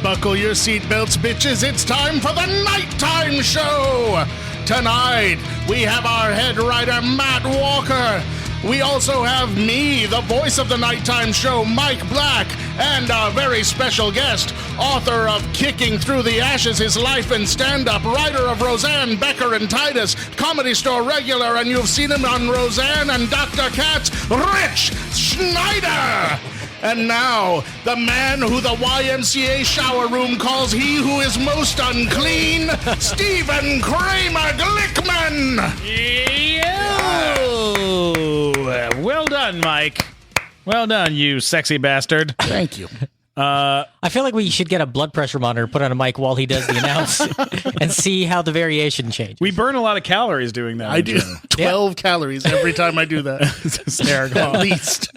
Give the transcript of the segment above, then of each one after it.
Buckle your seatbelts, bitches. It's time for the Nighttime Show. Tonight, we have our head writer, Matt Walker. We also have me, the voice of the Nighttime Show, Mike Black, and our very special guest, author of Kicking Through the Ashes, His Life and Stand-Up, writer of Roseanne, Becker, and Titus, Comedy Store regular, and you've seen him on Roseanne and Dr. Katz, Ritch Shydner. And now, the man who the YMCA shower room calls he who is most unclean, Stephen Kramer Glickman. Yo! Well done, Mike. Well done, you sexy bastard. Thank you. I feel like we should get a blood pressure monitor put on a mic while he does the announce and see how the variation changes. We burn a lot of calories doing that. I do 12 calories every time I do that. It's hysterical. At least.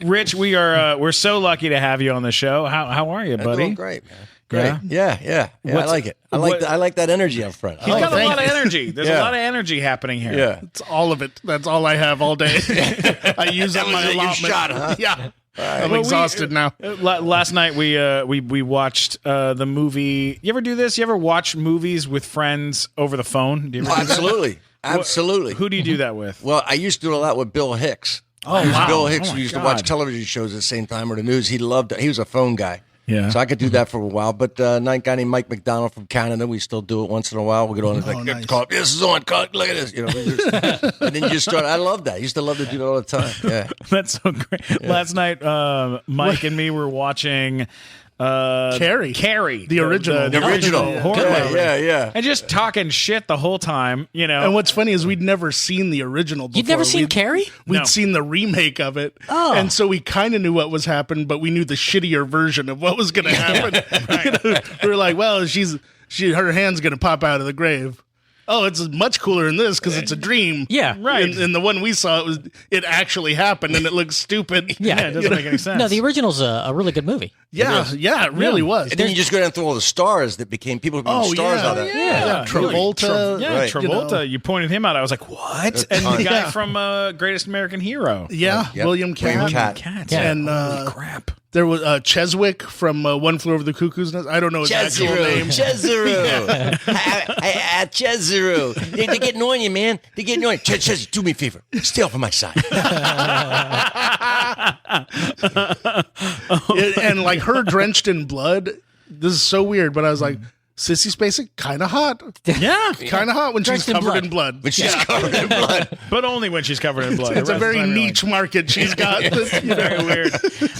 Rich, we're so lucky to have you on the show. How are you, buddy? I'm doing great, man. Great. Yeah. I like it. I like that energy up front. He's got a lot of you. energy. There's a lot of energy happening here. Yeah. It's all of it. That's all I have all day. I use up my allotment. Shot, huh? Yeah. I'm exhausted now. Last night we watched the movie. You ever do this? You ever watch movies with friends over the phone? Do you ever do that? Absolutely. Absolutely. Who do you do that with? Well, I used to do a lot with Bill Hicks. Wow. Bill Hicks, Oh, who my used to God. watch television shows at the same time or the news. He loved it. He was a phone guy. Yeah. So I could do that for a while. But a guy named Mike McDonald from Canada, we still do it once in a while. We'll get on and nice. call up, this is on, look at this. You know, and then you just start. I love that. I used to love to do that all the time. Yeah. That's so great. Yeah. Last night, Mike and me were watching Carrie. The original. The original horror movie. Yeah. And just talking shit the whole time, you know. And what's funny is we'd never seen the original before. You'd never seen Carrie? We'd No. seen the remake of it. Oh. And so we kind of knew what was happening, but we knew the shittier version of what was going to happen. You know, we were like, well, her hand's going to pop out of the grave. Oh, it's much cooler in this because it's a dream. Yeah. Right. In the one we saw, it actually happened, and it looks stupid. Yeah, it doesn't make any sense. No, the original's a really good movie. Yeah, it really was. And then you just go down through all the stars that became people who became stars out of that. Yeah. Travolta. Yeah, Right. Travolta. You pointed him out. I was like, what? And the guy from Greatest American Hero. Yeah, Yep. William William Cat. Cat. Yeah. And Holy crap. there was Cheswick from One Flew Over the Cuckoo's Nest. I don't know his actual name. Chezuru. Chezuru. They're getting on you, man. They're getting on you. Chez, do me a favor. Stay off of my side. And like her drenched in blood. This is so weird, but I was like, Sissy Spacek, kind of hot. Yeah. Kind of hot when she's Drenched in covered blood. in blood. When she's covered in blood. But only when she's covered in blood. It's The a rest of very the time you're niche market she's got. Very weird.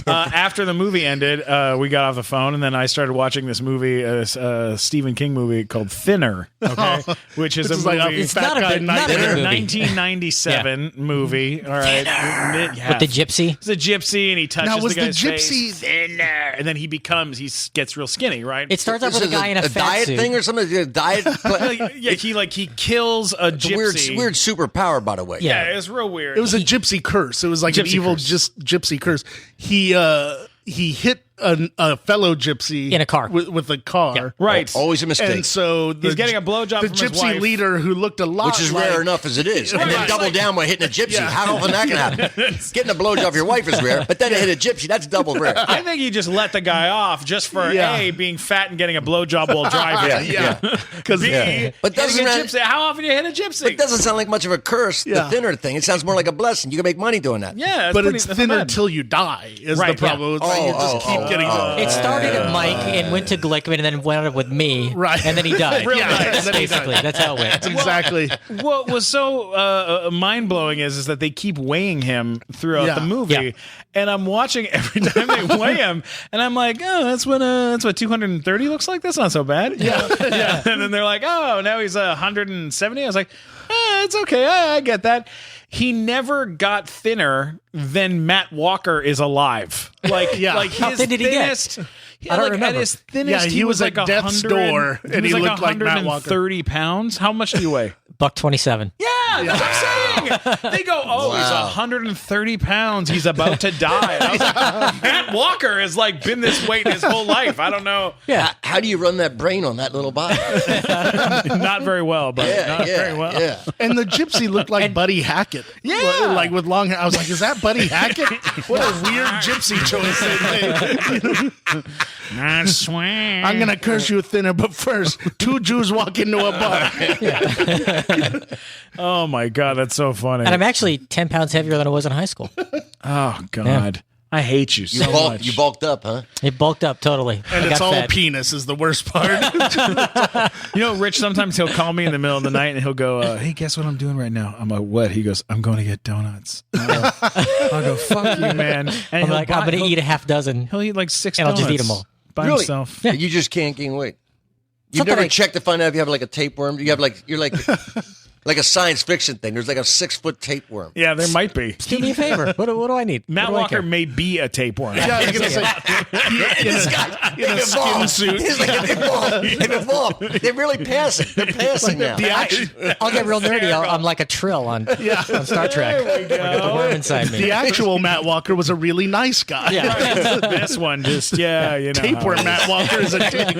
After the movie ended, we got off the phone, and then I started watching this movie, a Stephen King movie called Thinner, okay? Which is This a is like movie. a It's fat not a guy big- not a night. big movie. 1997 movie. All right. Yeah. With the gypsy? It's a gypsy, and he touches Now, was the the guy's gypsy- face. Thinner. And then he gets real skinny, right? It starts off This with a is guy in a fat diet suit. thing or something? A diet play? Yeah, he kills a It's a gypsy. weird superpower, by the way. Yeah. Yeah, it's real weird. It was a gypsy curse. It was like an Gypsy evil curse. gypsy curse. He hit a fellow gypsy In a car. with a car. Yeah. right. Always a mistake. And so He's getting a blowjob the from his gypsy wife. leader who looked a lot Which is like, rare enough as it is. And then Right. double down by hitting a gypsy. Yeah. How often that can happen? Getting a blowjob off your wife is rare, but then to hit a gypsy, that's double rare. I think you just let the guy off just for Yeah. A, being fat and getting a blowjob while driving. Yeah, because B, But hitting doesn't a that- gypsy. How often do you hit a gypsy? It doesn't sound like much of a curse, Yeah. the thinner thing. It sounds more like a blessing. You can make money doing that. Yeah, but it's that's thinner bad. till you die is Right, the problem. It's like you just keep getting It started at Mike and went to Glickman and then went up with me. Right. And then he died. Real Yeah, nice. and then he Basically, died. that's how it went. exactly. What was so mind blowing is that they keep weighing him throughout Yeah. the movie, Yeah. and I'm watching every time they weigh him, and I'm like, oh, that's what 230 looks like. That's not so bad. Yeah, yeah. And then they're like, oh, now he's 170. I was like, it's okay. I get that. He never got thinner than Matt Walker is alive. Like, Yeah. like How his thin did he get? thinnest. I don't At remember. his thinnest, Yeah, he was like at death's 100 door, and he was looked like Matt Walker. 130 pounds. How much do you weigh? $127. Yeah, that's what I'm saying. They go, oh, he's 130 pounds. He's about to die. And I was like, Matt Walker has like been this weight his whole life. I don't know. Yeah. How do you run that brain on that little body? Not very well, but not very well. Yeah. And the gypsy looked like Buddy Hackett. Yeah. Like with long hair. I was like, is that Buddy Hackett? What a weird gypsy choice they made. I swear. I'm going to curse you thinner, but first, 2 Jews walk into a bar. Oh my God, that's so funny. And I'm actually 10 pounds heavier than I was in high school. Oh God. I hate you so much. You bulked up, huh? It bulked up totally. And I it's got all fat. penis is the worst part. You know, Rich, sometimes he'll call me in the middle of the night and he'll go, hey, guess what I'm doing right now? I'm like, what? He goes, I'm going to get donuts. I'll go, fuck you, man. And I'm like, I'm going to eat a half dozen. He'll eat like 6 And I'll donuts. just eat them all. By Really? himself. Yeah. You just can't gain weight. You've Something never like- checked to find out if you have like a tapeworm? You're like a science fiction thing. There's like a 6-foot tapeworm. Yeah, there might be. Do me a favor. What do I need? Matt What do I Walker care? may be a tapeworm. Yeah, I was going to say, in a skin suit. It's like they've evolved. They're really passing. They're passing now. I'll get real nerdy. I'm like a trill on Star Trek. With the worm inside me. The actual Matt Walker was a really nice guy. Yeah. This one just, you know. Tapeworm Matt Walker is a dick.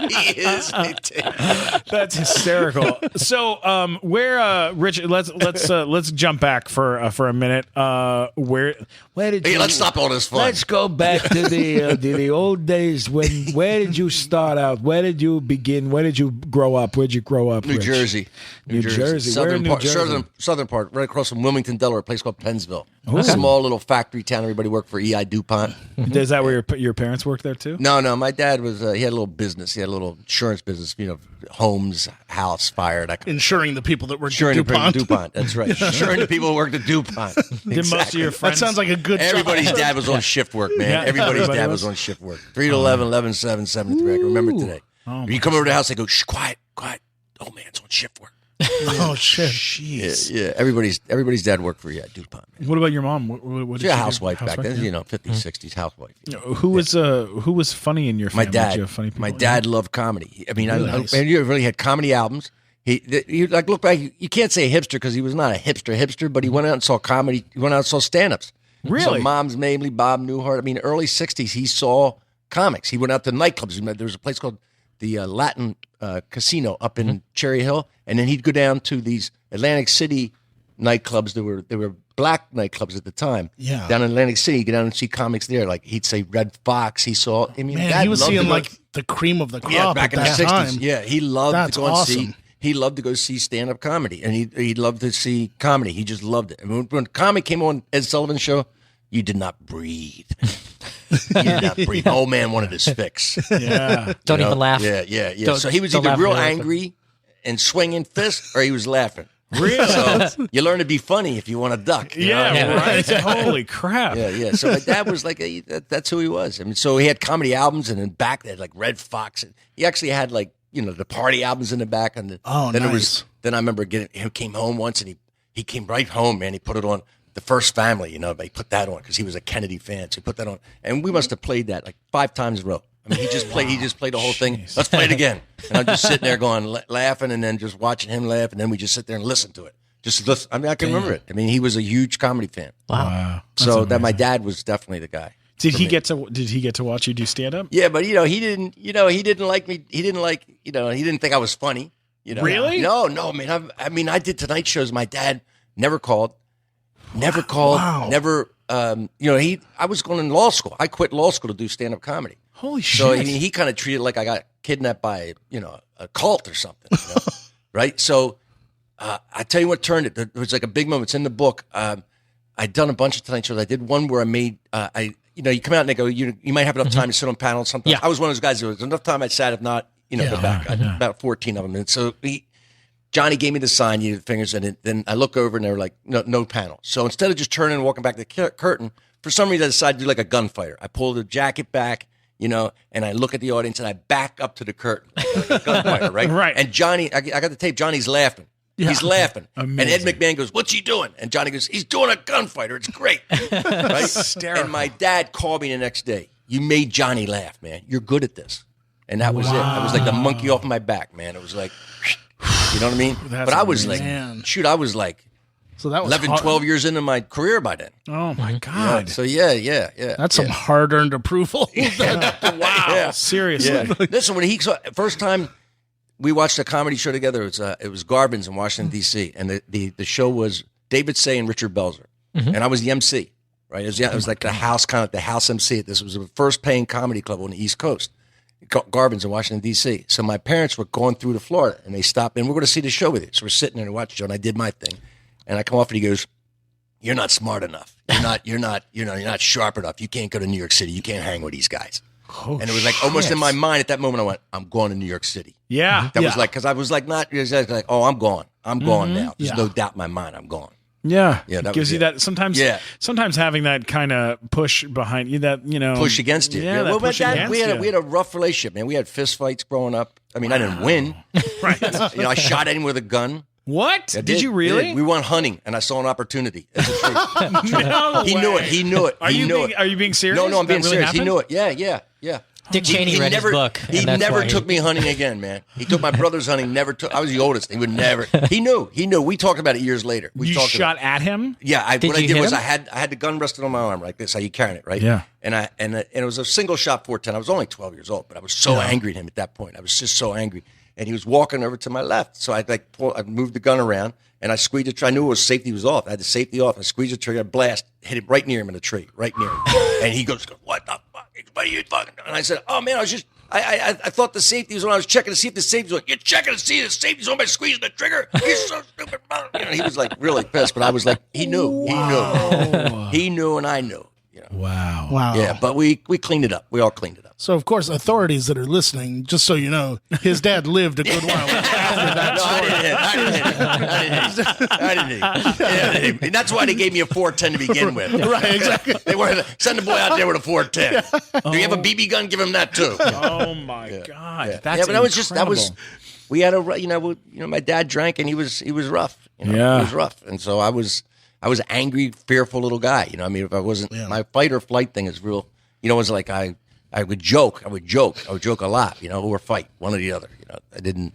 He is a tapeworm. That's hysterical. So, where, Rich? Let's jump back for a minute. Where did Hey, you? let's stop all this fun. Let's go back to the old days. Where did you start out? Where did you begin? Where did you grow up? Where'd you grow up? New Rich? Jersey. New Jersey. Where in New part, Jersey? southern part, right across from Wilmington, Delaware, a place called Pennsville. A small little factory town. Everybody worked for E.I. DuPont. Is that where your parents worked there too? No, my dad was, he had a little business. He had a little insurance business, homes, house, fire, that kind of Insuring the people that work at Insuring DuPont. the DuPont. That's right. Insuring the people who worked at DuPont. Did most of your That friends? sounds like a good Everybody's job. dad was on shift work, man. Yeah, Everybody's everybody dad was. was on shift work. 3 to 11, 11 to 7, 7 to 3. I can remember today. You come over to the house, they go, shh, quiet. Old man's on shift work. Oh, shit. Jeez. Yeah. Everybody's dad worked for DuPont. Man. What about your mom? What did She's a she do? housewife back then, yeah. 50s, 60s housewife. Who was funny in your My family? dad. Did you have funny people? My dad loved comedy. I mean, Nice. and you really had comedy albums. He like look back. You can't say hipster because he was not a hipster, but he went out and saw comedy. He went out and saw stand-ups. Really? So Moms Mamely, Bob Newhart. I mean, early 60s, he saw comics. He went out to nightclubs. There was a place called the Latin Casino up in Cherry Hill, and then he'd go down to these Atlantic City nightclubs. There were black nightclubs at the time. Yeah. Down in Atlantic City, he'd go down and see comics there. Like he'd say Red Fox. He saw. I mean, Man, Dad he was loved to seeing go- like the cream of the crop yeah, back at in the that 60s. time. Yeah, he loved That's to go and see. awesome. He loved to go see stand-up comedy, and he loved to see comedy. He just loved it. And when comedy came on Ed Sullivan's show, you did not breathe. You did not breathe. The old man wanted his fix. Yeah. Don't even laugh. Yeah. Don't- So he was don't either laugh real really quick. angry and swinging fists, or he was laughing. Really? So you learn to be funny if you want to duck. you know? Yeah, right. Holy crap. Yeah. So my dad was like, that's who he was. I mean, so he had comedy albums, and then back they had like Red Fox, and he actually had like the party albums in the back. And then it was. nice. Then I remember he came home once, and he came right home, man. He put it on The First Family, They put that on because he was a Kennedy fan. So he put that on, and we must have played that like 5 times in a row. I mean, he just played the whole thing. Let's play it again. And I'm just sitting there going, laughing, and then just watching him laugh, and then we just sit there and listen to it. Just listen. I mean, I can remember it. I mean, he was a huge comedy fan. Wow. So that my dad was definitely the guy. Did he get to watch you do stand up? Yeah, but he didn't like me. He didn't think I was funny. Really? No, man. I did Tonight shows. My dad never called. Never called. Wow. Never. I was going to law school. I quit law school to do stand up comedy. Holy shit. So I mean, he kind of treated it like I got kidnapped by a cult or something, right? So I tell you what turned it. There was like a big moment. It's in the book. I'd done a bunch of Tonight shows. I did one where I made you come out and they go, you might have enough time to sit on panels. Sometimes Yeah. I was one of those guys. There was enough time. I sat. If not, go back. I did about 14 of them. And so Johnny gave me the sign, the fingers, and then I look over and they're like, no panel. So instead of just turning and walking back to the curtain, for some reason I decided to do like a gunfighter. I pull the jacket back, and I look at the audience and I back up to the curtain like a gunfighter, right? Right. And Johnny, I got the tape. Johnny's laughing. Yeah. He's laughing. Amazing. And Ed McMahon goes, "What's he doing?" And Johnny goes, "He's doing a gunfighter. It's great." Right? Hysterical. And my dad called me the next day. "You made Johnny laugh, man. You're good at this." And that was it. I was like the monkey off my back, man. It was like, you know what I mean? That's But I was amazing. like, Man. I was like, So that was 11, hard. 12 years into my career by then. Oh my God. So yeah. That's some hard-earned approval. Wow. Yeah. Seriously. Yeah. Listen, when he saw first time we watched a comedy show together, it was Garvin's in Washington D.C. and the show was David Say and Richard Belzer, and I was the MC. Right, it was like the house MC. This was the first paying comedy club on the East Coast, Garvin's in Washington D.C. So my parents were going through to Florida, and they stopped in. We're going to see the show with you. So we're sitting there and watching the show, and I did my thing, and I come off and he goes, "You're not smart enough. You're not sharp enough. You can't go to New York City. You can't hang with these guys." And it was like almost in my mind at that moment. I went, "I'm going to New York City." Yeah. That was like because I was like not like, "Oh, I'm gone. I'm gone now." There's no doubt in my mind. I'm gone. Yeah. Yeah, that gives was you it. that sometimes. Yeah. Sometimes having that kind of push behind you, that Push against you. Yeah. That Well, push but against we you. had a rough relationship, man. We had fist fights growing up. I mean, I didn't win. Right. I shot at him with a gun. What? I Did you really? We went hunting, and I saw an opportunity. That's the truth. No He way. knew it. He knew it. Are He you knew being? it. Are you being serious? No, I'm That being really serious. He happened? knew it. Yeah. Dick Cheney read never, his book. He and that's never why took me hunting again, man. He took my brothers hunting. Never took. I was the oldest. He would never. He knew. We talked about it years later. We You talked shot about at him? Yeah, Did what I you did hit was him? I had the gun rested on my arm like this. How you carrying it, right? Yeah. And it was a single shot 410. I was only 12 years old, but I was so angry at him at that point. I was just so angry, and he was walking over to my left. So I moved the gun around and I squeezed the trigger. I knew safety was off. I had the safety off. I squeezed the trigger, blast, hit it right near him in a tree, right near him. And he goes, "What the fuck? What are you fucking doing?" And I said, "Oh man, I thought the safety was on. I was checking to see if the safety was on." "You're checking to see if the safety's on by squeezing the trigger? You're so stupid." He was like really pissed, but I was like, he knew. He knew, and I knew. Wow. Yeah, but we cleaned it up. We all cleaned it up. So, of course, authorities that are listening, just so you know, his dad lived a good while after that No, I didn't hit him. And that's why they gave me a 410 to begin with. Right, exactly. They wanted to send the boy out there with a 410. Do you have a BB gun? Give him that too. Oh my God. Yeah. That's Yeah, but that was just incredible. we had my dad drank and he was rough. He was rough, and so I was angry, fearful little guy. I mean, if I wasn't my fight or flight thing is real. It was like I would joke a lot, or fight, one or the other. I didn't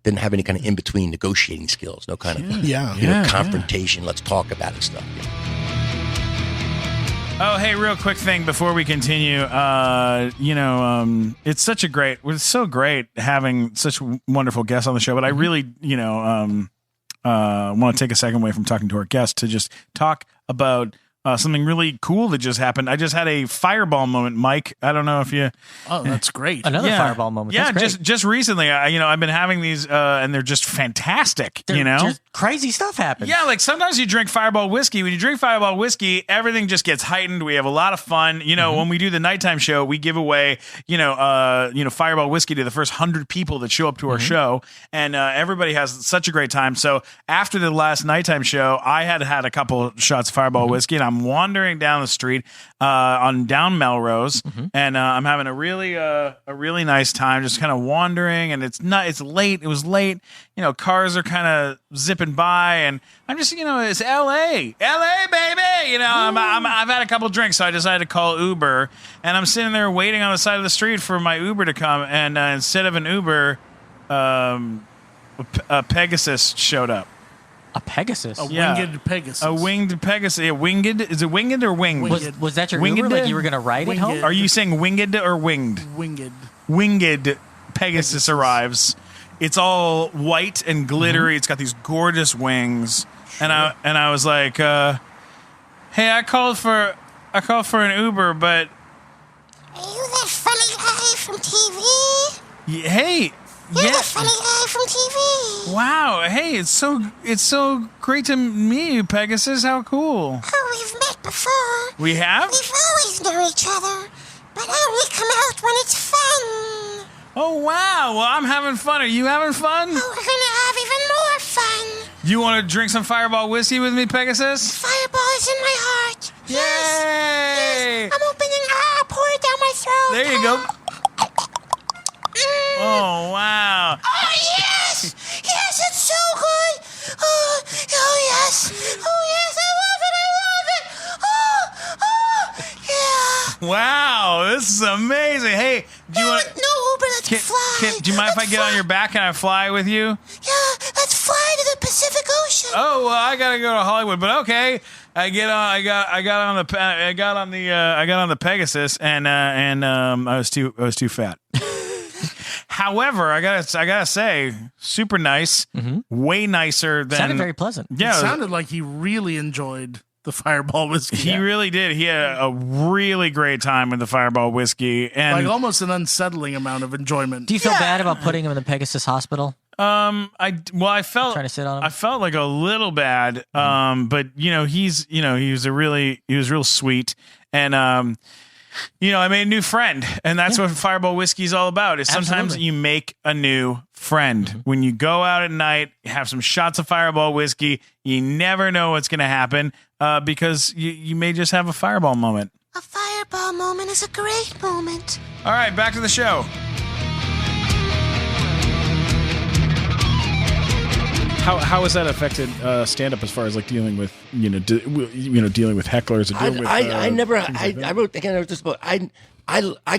have any kind of in between negotiating skills, no kind of confrontation. Let's talk about it stuff. Oh, hey, real quick thing before we continue. It's so great having such wonderful guests on the show, but I really, want to take a second away from talking to our guests to just talk about something really cool that just happened. I just had a fireball moment, Mike. I don't know if you... Oh, that's great. Another fireball moment. Yeah, That's great. just recently, I've been having these, and they're just fantastic, Just crazy stuff happens. Yeah, like sometimes you drink Fireball whiskey. When you drink Fireball whiskey, everything just gets heightened. We have a lot of fun. When we do the nighttime show, we give away, Fireball whiskey to the first 100 people that show up to our show, and everybody has such a great time. So after the last nighttime show, I had a couple shots of Fireball whiskey, and I'm wandering down the street down Melrose, and I'm having a really nice time, just kind of wandering. And it's late. It was late. Cars are kind of zipping by, and I'm just, it's L.A., baby. I've had a couple drinks, so I decided to call Uber, and I'm sitting there waiting on the side of the street for my Uber to come, and instead of an Uber, a Pegasus showed up. A Pegasus. Winged Pegasus. A winged Pegasus. Winged? Is it winged or winged? Was that your Winged? Uber? Like you were going to ride it home? Winged. Are you saying winged or winged? Winged. Winged Pegasus arrives. It's all white and glittery. It's got these gorgeous wings. And I was like, hey, I called for an Uber, but Are you that funny guy from TV? hey, You're yeah. the funny guy from TV. Wow. Hey, it's so great to meet you, Pegasus. How cool. Oh, we've met before. We have? We've always known each other, but I only come out when it's fun. Oh, wow. Well, I'm having fun. Are you having fun? Oh, we're gonna have even more fun. You want to drink some Fireball whiskey with me, Pegasus? Fireball is in my heart. Yay! Yes. I'm opening. Pour it down my throat. There you go. Oh, wow. Oh, yes! Yes, it's so good! Oh, yes! Oh, yes, I love it! Yeah! Wow, this is amazing. Hey, do you want? No, Uber, let's fly. Do you mind if I get on your back and I fly with you? Yeah, let's fly to the Pacific Ocean. oh, well, I gotta go to Hollywood, but okay. I got on the Pegasus, and I was too fat. However, I gotta say, super nice, way nicer than. Sounded very pleasant. Yeah, It sounded like he really enjoyed the Fireball whiskey. he really did. He had a really great time with the Fireball whiskey, and like almost an unsettling amount of enjoyment. Do you feel bad about putting him in the Pegasus Hospital? I felt Trying to sit on him? I felt like a little bad, but he was real sweet, and I made a new friend, and that's what Fireball whiskey is all about. Is sometimes Absolutely. you make a new friend when you go out at night, have some shots of Fireball whiskey. You never know what's going to happen because you may just have a Fireball moment. A fireball moment is a great moment. All right, back to the show. How has that affected stand up as far as like dealing with dealing with hecklers or dealing with I wrote again this book. I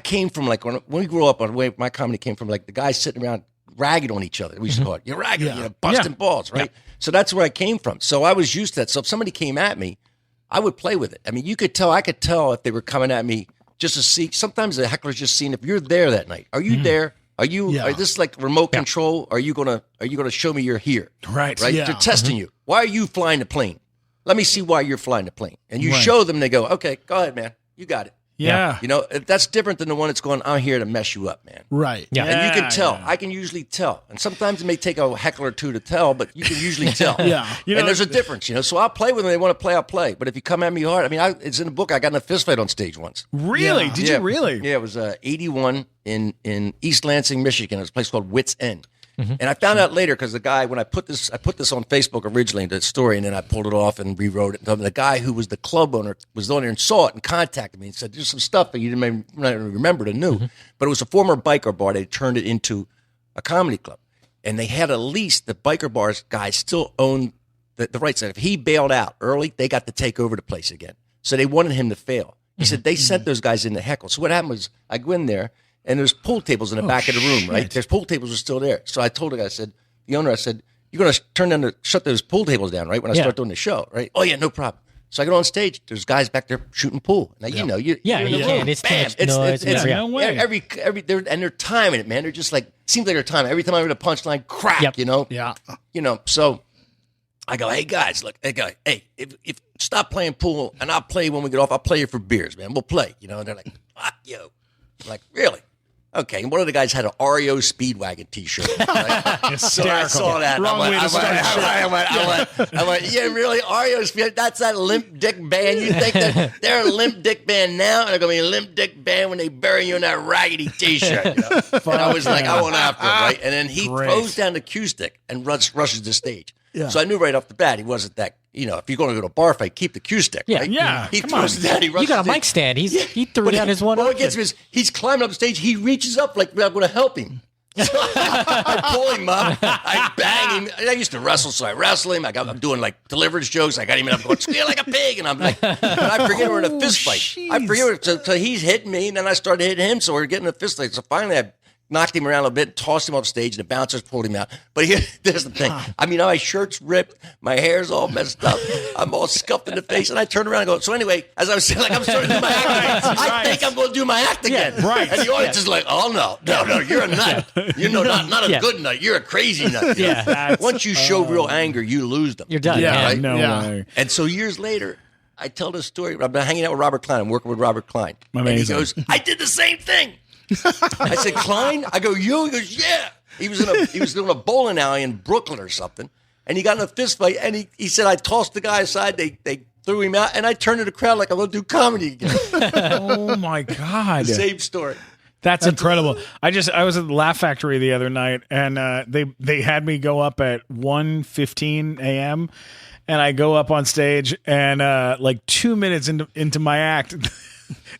came from like when we grew up, on the way my comedy came from like the guys sitting around ragging on each other. We used to call it you're ragging, busting balls, right? Yeah. So that's where I came from. So I was used to that. So if somebody came at me, I would play with it. I mean, I could tell if they were coming at me just to see. Sometimes the heckler's just seeing if you're there that night. Are you there? Are this like remote control? Are you gonna show me you're here? Right. Yeah. They're testing you. Why are you flying the plane? Let me see why you're flying the plane. And you show them, they go, okay, go ahead, man. You got it. Yeah. That's different than the one that's going, I'm here to mess you up, man. Right. Yeah. And you can tell. I can usually tell. And sometimes it may take a heckler or two to tell, but you can usually tell. Yeah. And there's a difference, So I'll play with them. They want to play, I'll play. But if you come at me hard, I mean, it's in the book. I got in a fist fight on stage once. Really? Did you really? Yeah, it was 81 in East Lansing, Michigan. It was a place called Wits End. And I found out later because the guy, when I put this on Facebook originally, the story, and then I pulled it off and rewrote it. And the guy who was the club owner was on there and saw it and contacted me and said, "There's some stuff that you didn't remember or knew," but it was a former biker bar. They turned it into a comedy club, and they had a lease. The biker bars guys still owned the rights. If he bailed out early, they got to take over the place again. So they wanted him to fail. He said they sent those guys in to heckle. So what happened was I go in there. And there's pool tables in the back of the room, right? There's pool tables are still there. So I told the guy, the owner, you're going to shut those pool tables down, right? When I start doing the show, right? Oh yeah, no problem. So I get on stage. There's guys back there shooting pool. Now, you're in the room. It's bam. It's no way. And they're timing it, man. They're just like, seems like they're timing. Every time I read a punchline, crack, Yeah. So I go, hey guys, look, if stop playing pool and I'll play when we get off. I'll play you for beers, man. We'll play, And they're like, fuck you. I'm like, really? Okay, and one of the guys had an REO Speedwagon T-shirt. Right? So I saw that. I went, yeah, really? REO Speedwagon? That's that Limp Dick band. You think that they're a Limp Dick band now, and they're going to be a Limp Dick band when they bury you in that raggedy T-shirt. And I was like, I went after him, right? And then he throws down the cue stick and rushes the stage. Yeah. So I knew right off the bat he wasn't that. If you're going to go to a bar fight, keep the cue stick. Right? Yeah. He throws it down. He rushes. You got a mic stand. He threw down his one. What gets me is he's climbing up the stage. He reaches up like I'm going to help him. So I pull him up. I bang him. I used to wrestle, so I wrestle him. I'm doing like deliverance jokes. I got him up going, squeal like a pig. And I'm like, but I forget we're in a fist fight. I forget. So he's hitting me, and then I started hitting him. So we're getting a fist fight. So finally I knocked him around a little bit, tossed him off stage, and the bouncers pulled him out. But there's the thing. I mean, my shirt's ripped, my hair's all messed up, I'm all scuffed in the face, and I turn around and go, so anyway, as I was saying, like I'm starting to do my act again. I think I'm going to do my act again. Right. And the audience is like, oh, no, you're a nut. Not a good nut. You're a crazy nut. Yeah. Once you show real anger, you lose them. You're done. Yeah, right? no way. And so years later, I tell this story. I've been hanging out with Robert Klein. I'm working with Robert Klein. Amazing. And he goes, I did the same thing. I said, Klein? I go, you? He goes, yeah. He was doing a bowling alley in Brooklyn or something, and he got in a fist fight, and he said, I tossed the guy aside, they threw him out, and I turned to the crowd like I'm going to do comedy again. Oh, my God. Same story. That's incredible. I was at the Laugh Factory the other night, and they had me go up at 1:15 a.m., and I go up on stage, and like 2 minutes into my act,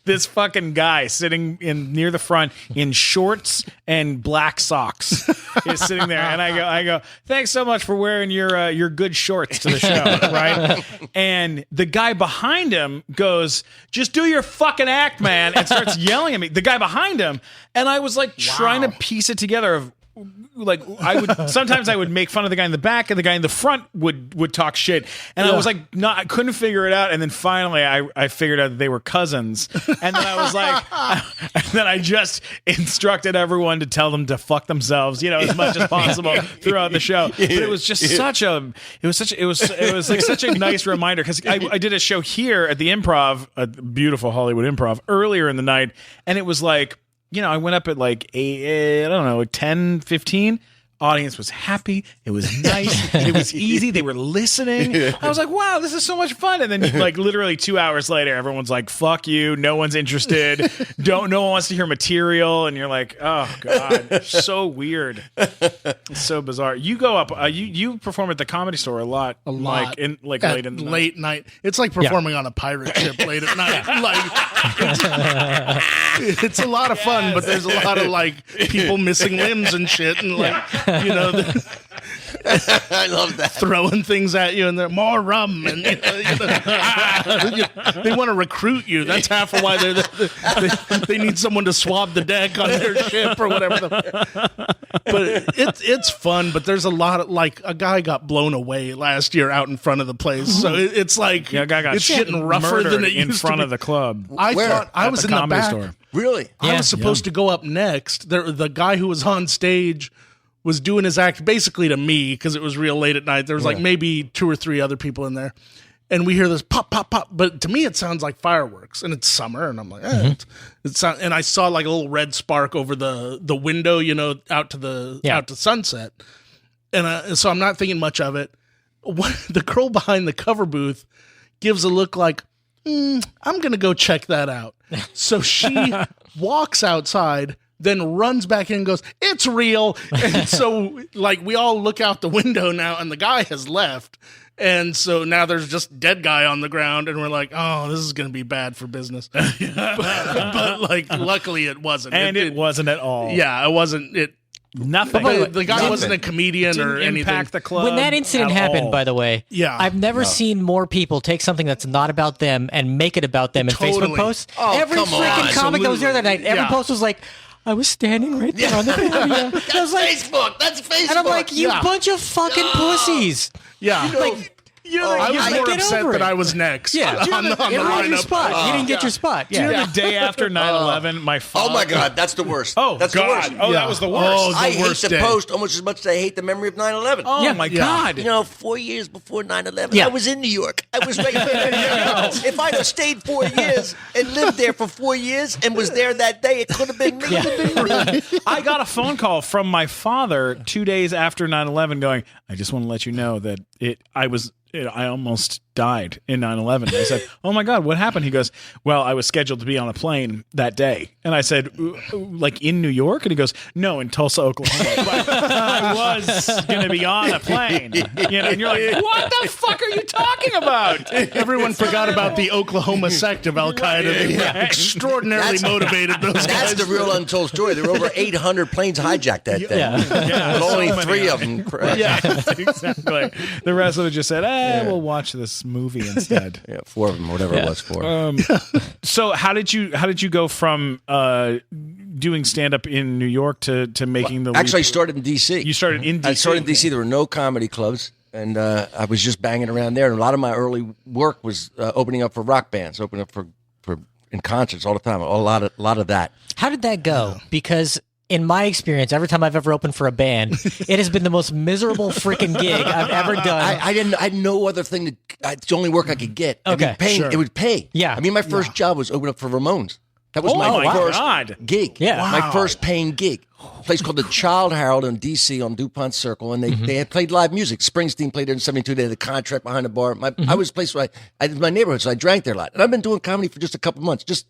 this fucking guy sitting near the front in shorts and black socks is sitting there, and I go, thanks so much for wearing your good shorts to the show, right? And the guy behind him goes, just do your fucking act, man, and starts yelling at me. The guy behind him, and I was like trying to piece it together of sometimes I would make fun of the guy in the back, and the guy in the front would talk shit, and I was like, I couldn't figure it out, and then finally I figured out that they were cousins, and then I was like, and then I just instructed everyone to tell them to fuck themselves, as much as possible throughout the show. But it was just it was like such a nice reminder, because I did a show here at the Improv, a beautiful Hollywood Improv, earlier in the night, and it was like, I went up at like 8, I don't know, 10, 15. Audience was happy. It was nice. It was easy. They were listening. I was like, wow, this is so much fun. And then like literally 2 hours later, everyone's like, fuck you. No one's interested. No one wants to hear material. And you're like, oh God, so weird. It's so bizarre. You go up, you perform at the Comedy Store a lot. Like late in the late night. It's like performing on a pirate ship late at night. Like it's a lot of fun, but there's a lot of like people missing limbs and shit, and like I love that. Throwing things at you, and they're more rum, and they want to recruit you. That's half of why they need someone to swab the deck on their ship or whatever. But it's fun. But there's a lot of, like, a guy got blown away last year out in front of the place, so it's like a guy got it's getting rougher than it in used front to of the club. I thought I was in the back. Store. Really? I was supposed to go up next. The guy who was on stage was doing his act basically to me, because it was real late at night. There was like maybe 2 or 3 other people in there. And we hear this pop, pop, pop. But to me, it sounds like fireworks. And it's summer. And I'm like, and I saw like a little red spark over the window, out to sunset. And so I'm not thinking much of it. The girl behind the cover booth gives a look like, I'm going to go check that out. So she walks outside, then runs back in and goes, it's real. And so like we all look out the window now, and the guy has left. And so now there's just dead guy on the ground, and we're like, oh, this is going to be bad for business. but like, luckily it wasn't. And it wasn't at all. Yeah, it wasn't. Nothing. The guy wasn't a comedian or anything. Impact the club. When that incident happened, by the way, I've never seen more people take something that's not about them and make it about them in Facebook posts. Oh, every come freaking on. comic that was there that night, every post was like, I was standing right there on the patio. That's I was like, Facebook. That's Facebook. and I'm like, you bunch of fucking pussies. Yeah. I was more upset that I was next. Yeah. on the It ruined your lineup. spot. You didn't get your spot. Do you know the day after 9/11, my father... Oh my God, that's the worst. Oh, that's God. the worst. Oh, that was the worst. Oh, I hate worst the day. post almost as much as I hate the memory of 9/11. Oh, my God. 4 years before 9/11, I was in New York. I was right there. If I'd have stayed 4 years and lived there for 4 years and was there that day, it could have been me. I got a phone call from my father 2 days after 9/11 going, I just want to let you know that I almost died in 9/11. I said, oh my God, what happened? He goes, well, I was scheduled to be on a plane that day. And I said, like in New York? And he goes, no, in Tulsa, Oklahoma. But I was going to be on a plane. And you're like, what the fuck are you talking about? Everyone forgot about the Oklahoma sect of Al Qaeda. They extraordinarily motivated those guys. That's the real untold story. There were over 800 planes hijacked that day. Yeah, But only so many 3 of them crashed. Yeah, exactly. The rest of it just said, we'll watch this movie instead. 4 of them, whatever it was for. So how did you go from doing stand up in New York to making the Actually, I leap? started in D.C. You started in DC. I started in D.C. There were no comedy clubs, and I was just banging around there. And a lot of my early work was opening up for rock bands, opening up for in concerts all the time. A lot of that. How did that go? Because in my experience, every time I've ever opened for a band, it has been the most miserable freaking gig I've ever done. I had no other thing it's the only work I could get. Okay, It would pay. Yeah. I mean, my first job was opening up for Ramones. That was my my first God. gig. Yeah. My first paying gig. A place called the Child Herald in D.C. on DuPont Circle, and they had played live music. Springsteen played there in 72. They had a contract behind the bar. I was a place where I did my neighborhood, so I drank there a lot. And I've been doing comedy for just a couple months, just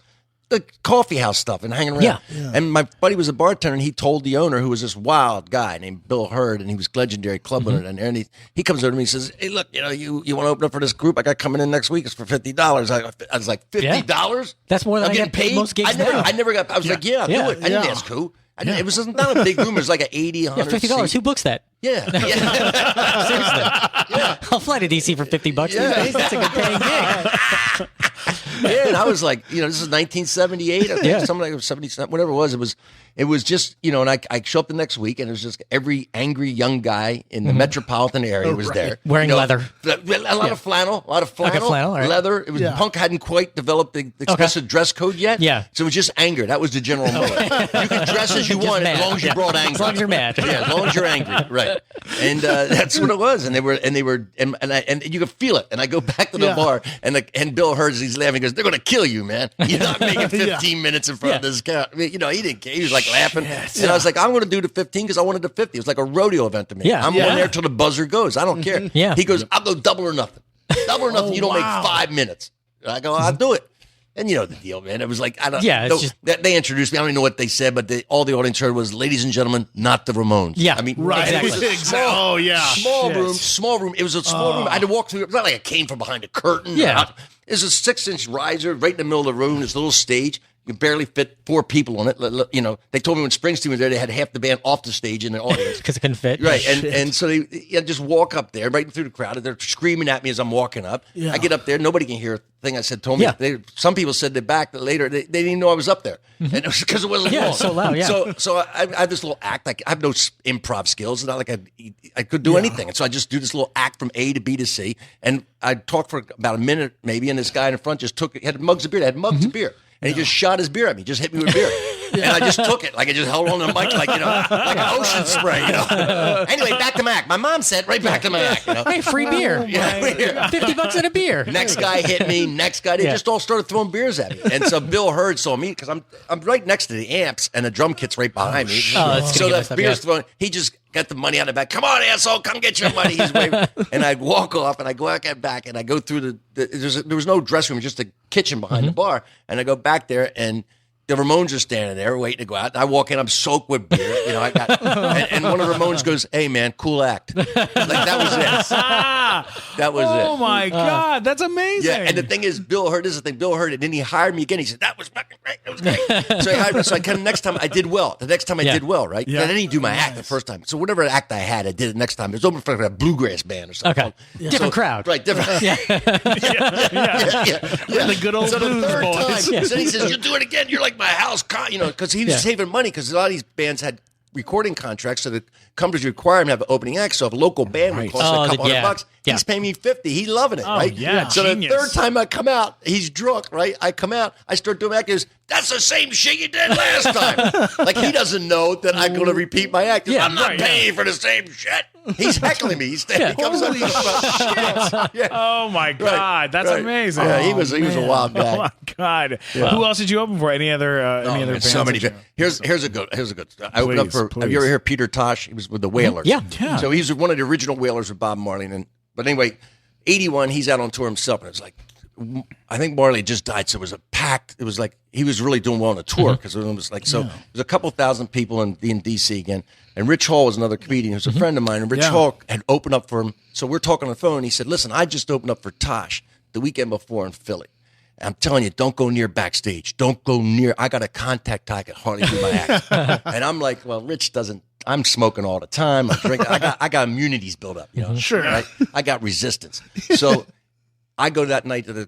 the coffee house stuff and hanging around. Yeah. And my buddy was a bartender, and he told the owner, who was this wild guy named Bill Hurd, and he was legendary club owner down there. And he comes over to me and says, hey, look, you want to open up for this group? I got coming in next week. It's for $50. I was like, $50? That's more than I'm I getting get paid most gigs now. now. I never got. I was like, I'll do it. I didn't ask who. It was not a big room. It was like an 80, 100 $50. seat. Who books that? Yeah. Seriously. I'll fly to DC for $50 these days. That's a good paying gig. Yeah, And I was like, this is 1978, I think, something like 77, whatever it was. It was just, and I show up the next week, and it was just every angry young guy in the metropolitan area was there. Wearing leather. A lot of flannel, flannel, right. leather. It was punk hadn't quite developed the explicit dress code yet. Yeah. So it was just anger. That was the general mode. You could dress as you want, as long as you brought anger. As long as you're mad. Yeah, as long as you're angry, right? And that's what it was. And they were, and you could feel it. And I go back to the bar, and Bill Hurd, he's laughing. He goes, "They're going to kill you, man. You're not making 15 minutes in front of this guy." I mean, he didn't care. He was like laughing, and I was like, "I'm going to do the 15 because I wanted the 50." It was like a rodeo event to me. Yeah. I'm going there till the buzzer goes. I don't care. Yeah. He goes, "I'll go double or nothing. Double or nothing. You don't make 5 minutes." I go, "I'll do it." And you know the deal, man. It was like, I don't know. They introduced me. I don't even know what they said, but all the audience heard was, "Ladies and gentlemen, not the Ramones." Yeah. I mean, right. Exactly. Oh, yeah. Small room. It was a small room. I had to walk through. It was not like I came from behind a curtain. Yeah. It was a 6-inch riser right in the middle of the room. This little stage. You barely fit 4 people on it. They told me when Springsteen was there, they had half the band off the stage in the audience. Because it couldn't fit. Right. And so they just walk up there, right through the crowd. They're screaming at me as I'm walking up. Yeah. I get up there. Nobody can hear a thing I said. Told me. Yeah. Some people said they back later. They didn't even know I was up there. Mm-hmm. And it was because it wasn't long. So loud, yeah. So I have this little act. I have no improv skills. It's not like I could do anything. And so I just do this little act from A to B to C. And I talked for about a minute maybe, and this guy in the front just he had mugs of beer. They had mugs of beer. And he just shot his beer at me, just hit me with beer. And I just took it. Like I just held on to the mic like an ocean spray, Anyway, back to Mac. My mom said, right back to Mac. Hey, free beer. $50 in a beer. Next guy hit me. Next guy. They just all started throwing beers at me. And so Bill Hurd saw me because I'm right next to the amps and the drum kit's right behind me. So that beer's thrown. He just got the money out of the back. "Come on, asshole, come get your money." He's waving. And I walk off and I go back and I go through there was no dressing room, just a kitchen behind the bar. And I go back there and the Ramones are standing there waiting to go out. And I walk in, I'm soaked with beer. And one of the Ramones goes, "Hey man, cool act." Like that was it. That was it. Oh my God, that's amazing. Yeah, and the thing is, Bill Hurd, this is the thing, Bill Hurd, and then he hired me again. He said, "That was fucking great. That was great." So he hired me. So I kind of next time I did well. The next time I did well, right? Yeah. And I didn't do my act the first time. So whatever act I had, I did it next time. It was open for a bluegrass band or something. Okay. Different crowd. Right, different. Yeah. The good old so the blues third boys. time, so he says, "You'll do it again. You're like my house," because he was saving money because a lot of these bands had recording contracts, so the companies require him to have an opening act. So if a local band would cost a couple $100, he's paying me $50. He's loving it, right? Yeah, so genius. the third time I come out, he's drunk, right? I come out, I start doing act. He goes, "That's the same shit you did last time." Like he doesn't know that I'm going to repeat my act. I'm not paying for the same shit. He's heckling me. He comes up. Oh my God, that's amazing. Yeah, he was a wild guy. Oh my God. Who else did you open for? Any other bands? So many. Here's a good. I opened up for. Have you ever heard Peter Tosh? He was with the Wailers. Yeah. So he's one of the original Wailers with Bob Marley. But anyway, 81, he's out on tour himself, and it's like, I think Marley just died, so it was a packed. It was like he was really doing well on the tour because it was like so. There's a couple thousand people in DC again, and Rich Hall was another comedian who's a friend of mine, and Rich Hall had opened up for him. So we're talking on the phone. And he said, "Listen, I just opened up for Tosh the weekend before in Philly. I'm telling you, don't go near backstage. Don't go near. I got a contact. I can hardly do my act." And I'm like, "Well, Rich doesn't. I'm smoking all the time. I'm drinking. I got immunities built up. Sure. Right? I got resistance. So I go that night to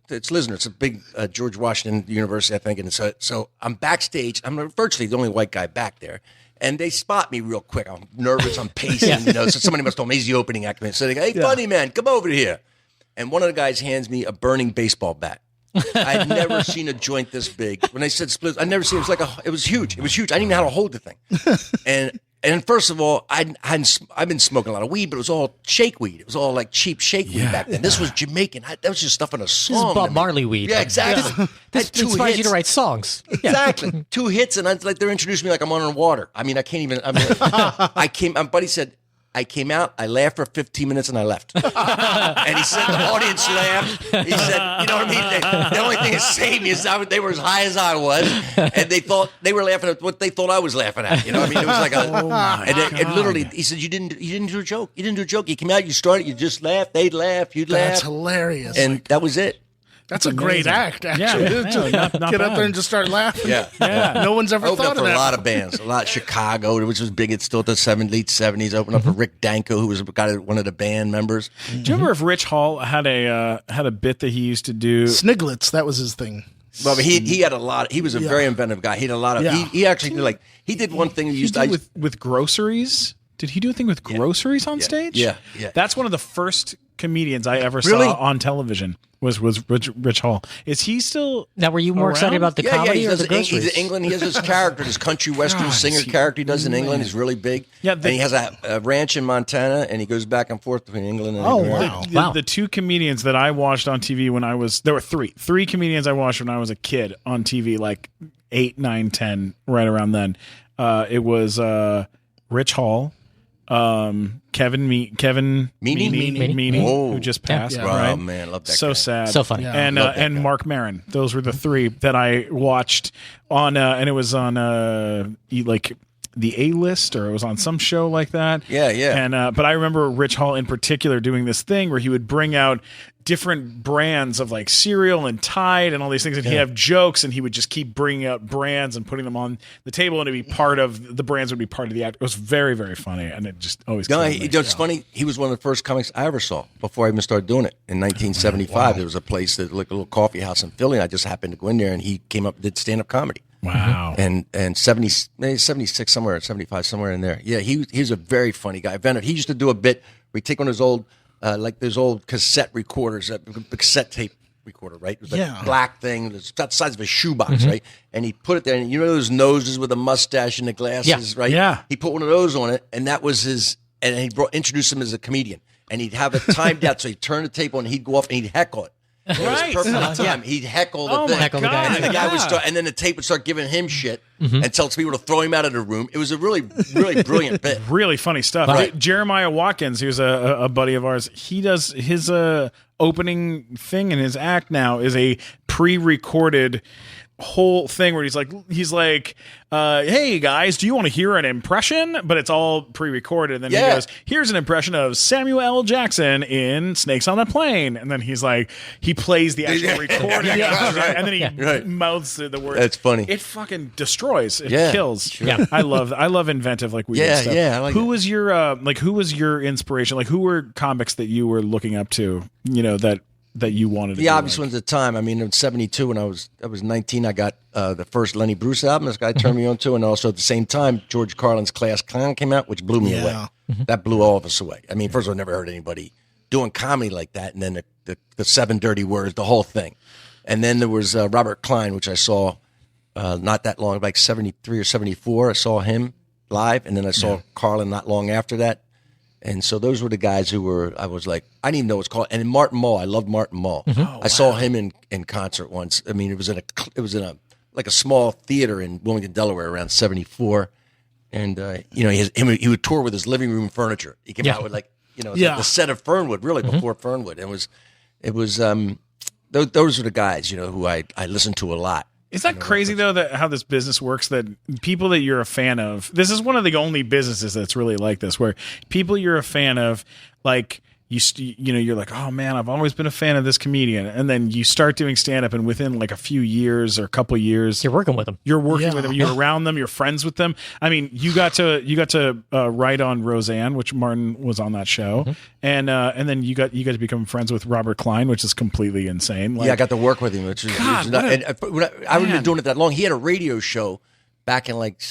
it's Lisner. It's a big George Washington University, I think. And so I'm backstage. I'm virtually the only white guy back there. And they spot me real quick. I'm nervous. I'm pacing. So somebody must have told me he's the opening act. So they go, "Hey, funny man, come over here." And one of the guys hands me a burning baseball bat. I'd never seen a joint this big. When they said split, I'd never seen it. It was huge. It was huge. I didn't even know how to hold the thing. And first of all, I've been smoking a lot of weed, but it was all shake weed. It was all like cheap shake weed back then. This was Jamaican. That was just stuff in a song. This is Bob Marley weed. Yeah, exactly. This inspires you to write songs. Exactly. 2 hits, and they're introducing me like I'm on water. I mean, I can't even. My buddy said, "I came out, I laughed for 15 minutes, and I left." And he said the audience laughed. He said, "You know what I mean? The only thing that saved me is they were as high as I was, and they were laughing at what they thought I was laughing at. You know what I mean? It was like and literally, he said, you didn't do a joke. You didn't do a joke. You came out, you started, you just laughed. They'd laugh, you'd laugh. That's hilarious. And that was it. That's a great amazing. act, actually. Yeah, Just not get up bad. there and just start laughing. Yeah. No one's ever I opened thought up of for that. a lot of bands, a lot. Chicago, which was big. It's still at the late 70s. Opened up for Rick Danko, who was one of the band members. Do you remember if Rich Hall had a bit that he used to do? Sniglets, that was his thing. Well, but he had a lot. He was a very inventive guy. He had a lot of. Yeah. He actually did he did one thing. He He used did to with groceries. Did he do a thing with groceries on stage? Yeah. That's one of the first comedians I ever Really? saw on television. Was Rich Hall? Is he still? Now, were you more excited around? about the comedy he or does the He's groceries? in England. He has his character, this country western singer character he does in England. He's really big. Yeah, and he has a ranch in Montana, and he goes back and forth between England and England. Wow. The two comedians that I watched on TV when there were three comedians I watched when I was a kid on TV, like 8, 9, 10, right around then. It was Rich Hall, Kevin Meaney, Whoa. who just passed. Yeah. Right? Oh man, love that. So guy. sad, So funny. Yeah. and Love that and guy. Mark Maron. Those were the three that I watched on, and it was on like the A-List, or it was on some show like that. Yeah. And but I remember Rich Hall in particular doing this thing where he would bring out different brands of like cereal and Tide and all these things, and he'd have jokes, and he would just keep bringing out brands and putting them on the table, and it'd be part of the brands would be part of the act. It was very, very funny, and it just always. No, killed me. it's funny. He was one of the first comics I ever saw before I even started doing it. In 1975, there was a place that like a little coffee house in Philly. And I just happened to go in there, and he came up and did stand up comedy. Wow. And 76 somewhere, 75 somewhere in there. Yeah, he's a very funny guy. He used to do a bit where he'd take one of those old those old cassette recorders, cassette tape recorder, right? It was like a black thing, it's about the size of a shoebox, right? And he put it there, and you know those noses with a mustache and the glasses, right? Yeah. He put one of those on it, and that was his. And he introduced him as a comedian, and he'd have it timed out, so he'd turn the tape on, and he'd go off and he'd heckle it. It was perfect on time. He'd heckle the thing. Heckle the guy. And then the guy would start, and then the tape would start giving him shit and tell people to throw him out of the room. It was a really, really brilliant bit. Really funny stuff. Right. Jeremiah Watkins, who's a buddy of ours, he does his opening thing in his act now is a pre-recorded whole thing where he's like, hey guys, do you want to hear an impression? But it's all pre-recorded. And then he goes, here's an impression of Samuel L. Jackson in Snakes on a Plane. And then he's like, he plays the actual recording, and then he mouths the words. That's funny. It fucking destroys. It kills. Sure. Yeah, I love inventive like weird stuff. I like who it. was your inspiration? Like, who were comics that you were looking up to? You know that you wanted to The be obvious like? ones at the time. I mean, in '72 when I was 19, I got the first Lenny Bruce album. This guy turned me on to, and also at the same time, George Carlin's Class Clown came out, which blew me away. That blew all of us away. I mean, first of all, I never heard anybody doing comedy like that, and then the 7 dirty words, the whole thing. And then there was Robert Klein, which I saw not that long, like 73 or 74. I saw him live, and then I saw Carlin not long after that. And so those were the guys who I was like, I didn't even know what it's called. And Martin Mull, I loved Martin Mull. I saw him in concert once. I mean, it was in a small theater in Wilmington, Delaware, around 74. And he would tour with his living room furniture. He came out with the set of Fernwood, really before Fernwood. It was those were the guys who I listened to a lot. Is that crazy though, that how this business works, that people that you're a fan of, this is one of the only businesses that's really like this, where people you're a fan of, like you're like, oh man, I've always been a fan of this comedian, and then you start doing stand up, and within like a few years or a couple years, You're working with them. You're working with them. You're around them. You're friends with them. I mean, you got to write on Roseanne, which Martin was on that show, and then you got to become friends with Robert Klein, which is completely insane. Like, I got to work with him, which is I haven't been doing it that long. He had a radio show back in like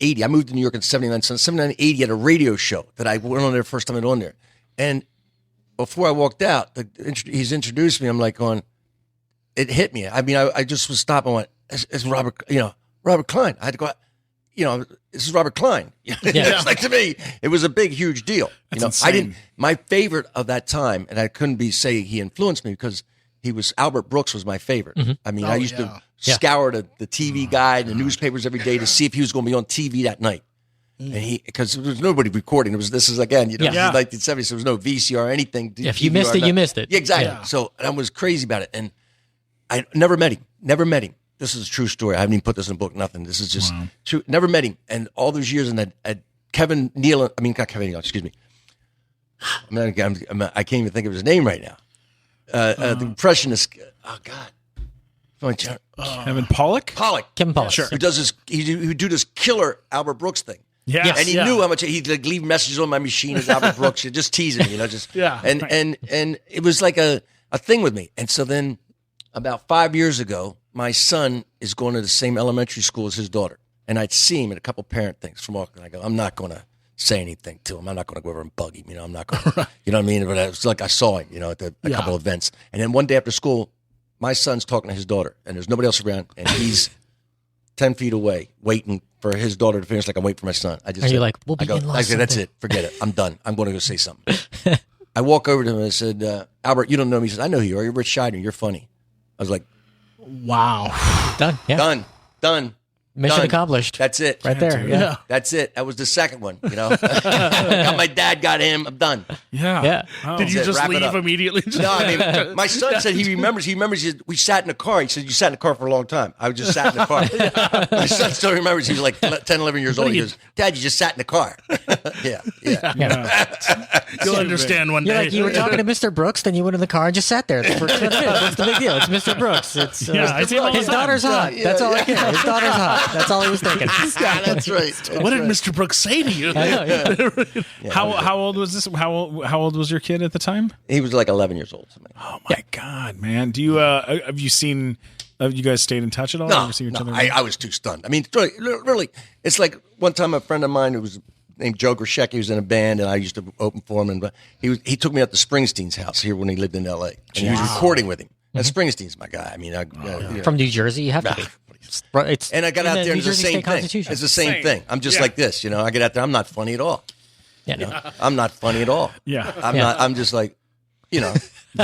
80. I moved to New York in 79. So in 79, 80, he had a radio show that I went on there first time I went on there, and before I walked out, he's introduced me. I'm like going, it hit me. I mean, I just was stopped and went, it's Robert, Robert Klein. I had to go, this is Robert Klein. It's like, to me, it was a big, huge deal. Insane. My favorite of that time, and I couldn't say he influenced me because Albert Brooks was my favorite. I mean, I used to scour the TV guide and the newspapers every day to see if he was going to be on TV that night. And because there was nobody recording. This is again, this is 1970s. So there was no VCR or anything. If you missed it, you missed it. Yeah, exactly. Yeah. So I was crazy about it, and I never met him. This is a true story. I haven't even put this in a book. Nothing. This is just true. Never met him, and all those years, and not Kevin Nealon. Excuse me. I can't even think of his name right now. the impressionist. Oh God. Kevin Pollak? Kevin Pollock. Sure. Who does this? He do this killer Albert Brooks thing. Yeah. And he knew how much he'd like leave messages on my machine as Albert Brooks, just teasing me, just And it was like a thing with me. And so then about 5 years ago, my son is going to the same elementary school as his daughter, and I'd see him at a couple parent things from Auckland. I go, I'm not going to say anything to him. I'm not going to go over and bug him. I'm not going to, you know what I mean? But it was like I saw him, at a couple events, and then one day after school, my son's talking to his daughter, and there's nobody else around, and he's 10 feet away, waiting for his daughter to finish like I'm waiting for my son. I just Are you said, like, we'll I go, begin I said, that's it. Forget it. I'm done. I'm going to go say something. I walk over to him and I said, Albert, you don't know me. He says, I know who you are. You're Ritch Shydner. You're funny. I was like, Wow. Done. Yeah. Done. Mission Done. accomplished. That's it. Right there. Yeah. That's it. That was the second one. Got my dad, got him. I'm done. Yeah. Yeah. Oh. Did you That's it. just Wrap it leave up. immediately? No, I mean, my son said he remembers. We sat in the car. He said, you sat in the car for a long time. I just sat in the car. My son still remembers. He was like 10, 11 years old. He goes, Dad, you just sat in the car. Yeah. You'll understand one You're day. like, you were talking to Mr. Brooks, then you went in the car and just sat there for 20 minutes. What's the big deal? It's Mr. Brooks. It's I see him all the his time. daughter's hot. That's all I care. His daughter's hot. That's all he was thinking. That's right. What did Mr. Brooks say to you? I know, yeah. How old was this? How old was your kid at the time? He was like 11 years old. Oh my God, man! Do you have you seen? Have you guys stayed in touch at all? No, Ever seen each other? I was too stunned. I mean, really, it's like one time a friend of mine who was named Joe Grishek, he was in a band, and I used to open for him. And he took me out to Springsteen's house here when he lived in L.A. And he was recording with him. And Springsteen's my guy. I mean, From New Jersey, you have to be. It's and I got in out the there, and New it's the Jersey same State thing. Constitution. It's the same thing. I'm just like this, I get out there, I'm not funny at all. Yeah. I'm not funny at all. Yeah. I'm not. I'm just like, Yeah. You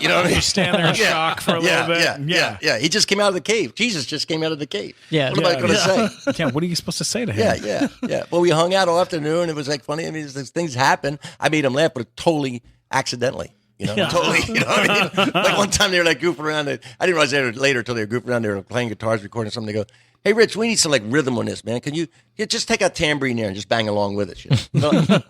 know what I mean? You stand there in shock for a little bit. Yeah. He just came out of the cave. Jesus just came out of the cave. Yeah. What am I going to say? Yeah. What are you supposed to say to him? Yeah. Well, we hung out all afternoon. It was like funny. I mean, these things happen. I made him laugh, but totally accidentally. Totally. You know what I mean? Like one time they were like goofing around. I didn't realize they were later until they were goofing around. They were playing guitars, recording something. They go, "Hey, Rich, we need some like rhythm on this, man. Can you just take a tambourine there and just bang along with it?"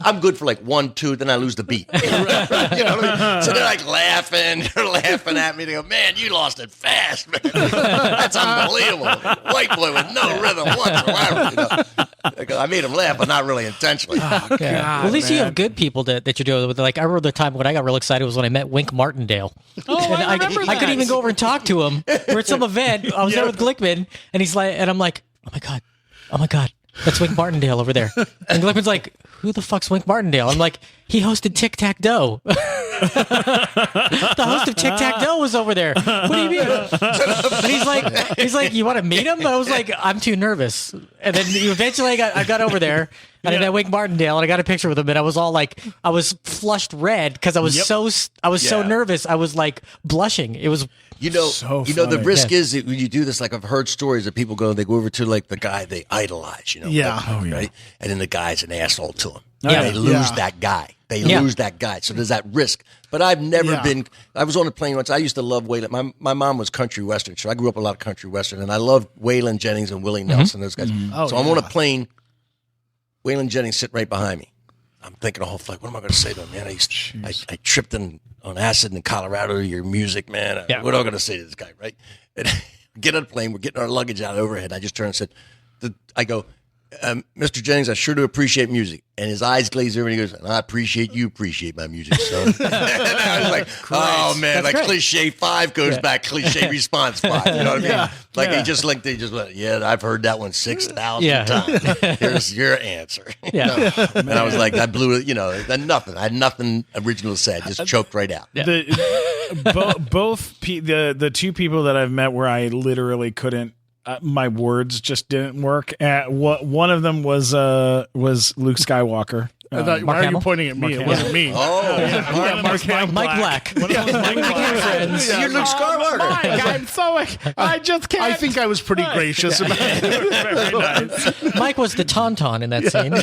I'm good for like 1, 2, then I lose the beat. You know what I mean? So they're like laughing. They're laughing at me. They go, "Man, you lost it fast, man. That's unbelievable. White boy with no rhythm whatsoever." I made him laugh, but not really intentionally. Oh, God, Well, at least you man. have good people that you're doing with. Like I remember the time when I got real excited was when I met Wink Martindale. Oh, And I remember I that. couldn't even go over and talk to him. We're at some event. I was there with Glickman, and he's like, and I'm like, oh my god, that's Wink Martindale over there. And Glickman's like, who the fuck's Wink Martindale? I'm like, he hosted Tic Tac Doe. The host of Tic Tac Doe was over there. What do you mean? And he's like, you want to meet him? I was like, I'm too nervous. And then eventually I got over there. And I met Wink Martindale, and I got a picture with him, and I was all like, I was flushed red because I was so nervous. I was like blushing. It was So the funny. risk is that when you do this, like I've heard stories that people they go over to like the guy they idolize, Yeah. like, right? And then the guy's an asshole to him. Yeah. They lose that guy. They lose that guy. So there's that risk. But I've never been. I was on a plane once. I used to love Waylon. My mom was country western, so I grew up a lot of country western, and I loved Waylon Jennings and Willie Nelson. Those guys. So I'm on a plane. Waylon Jennings sitting right behind me. I'm thinking the whole flight, what am I going to say to him, man? I tripped on acid in Colorado to your music, man. What am I going to say to this guy, right? And get on the plane. We're getting our luggage out overhead. I just turned and said, I go, Mr. Jennings, I sure do appreciate music. And his eyes glaze over and he goes, and I appreciate you appreciate my music, son. And I was like, oh, man, That's like great. cliche 5 goes back, cliche response 5. You know what I mean? Yeah. Like Yeah. they just went, I've heard that one 6,000 Yeah. times. Here's your answer. Yeah. And I was like, I blew it, nothing. I had nothing original to say. I just choked right out. Both the two people that I've met where I literally couldn't. My words just didn't work. One of them was Luke Skywalker. I thought, why are you Hamill? pointing at me? It wasn't me. Oh, Mark Hamill. Mike Black. One of them was Mike Black. Friends. you're Luke Skywalker. Mike, I'm so. I just can't. I think I was pretty gracious about it. Very nice. Mike was the tauntaun in that scene.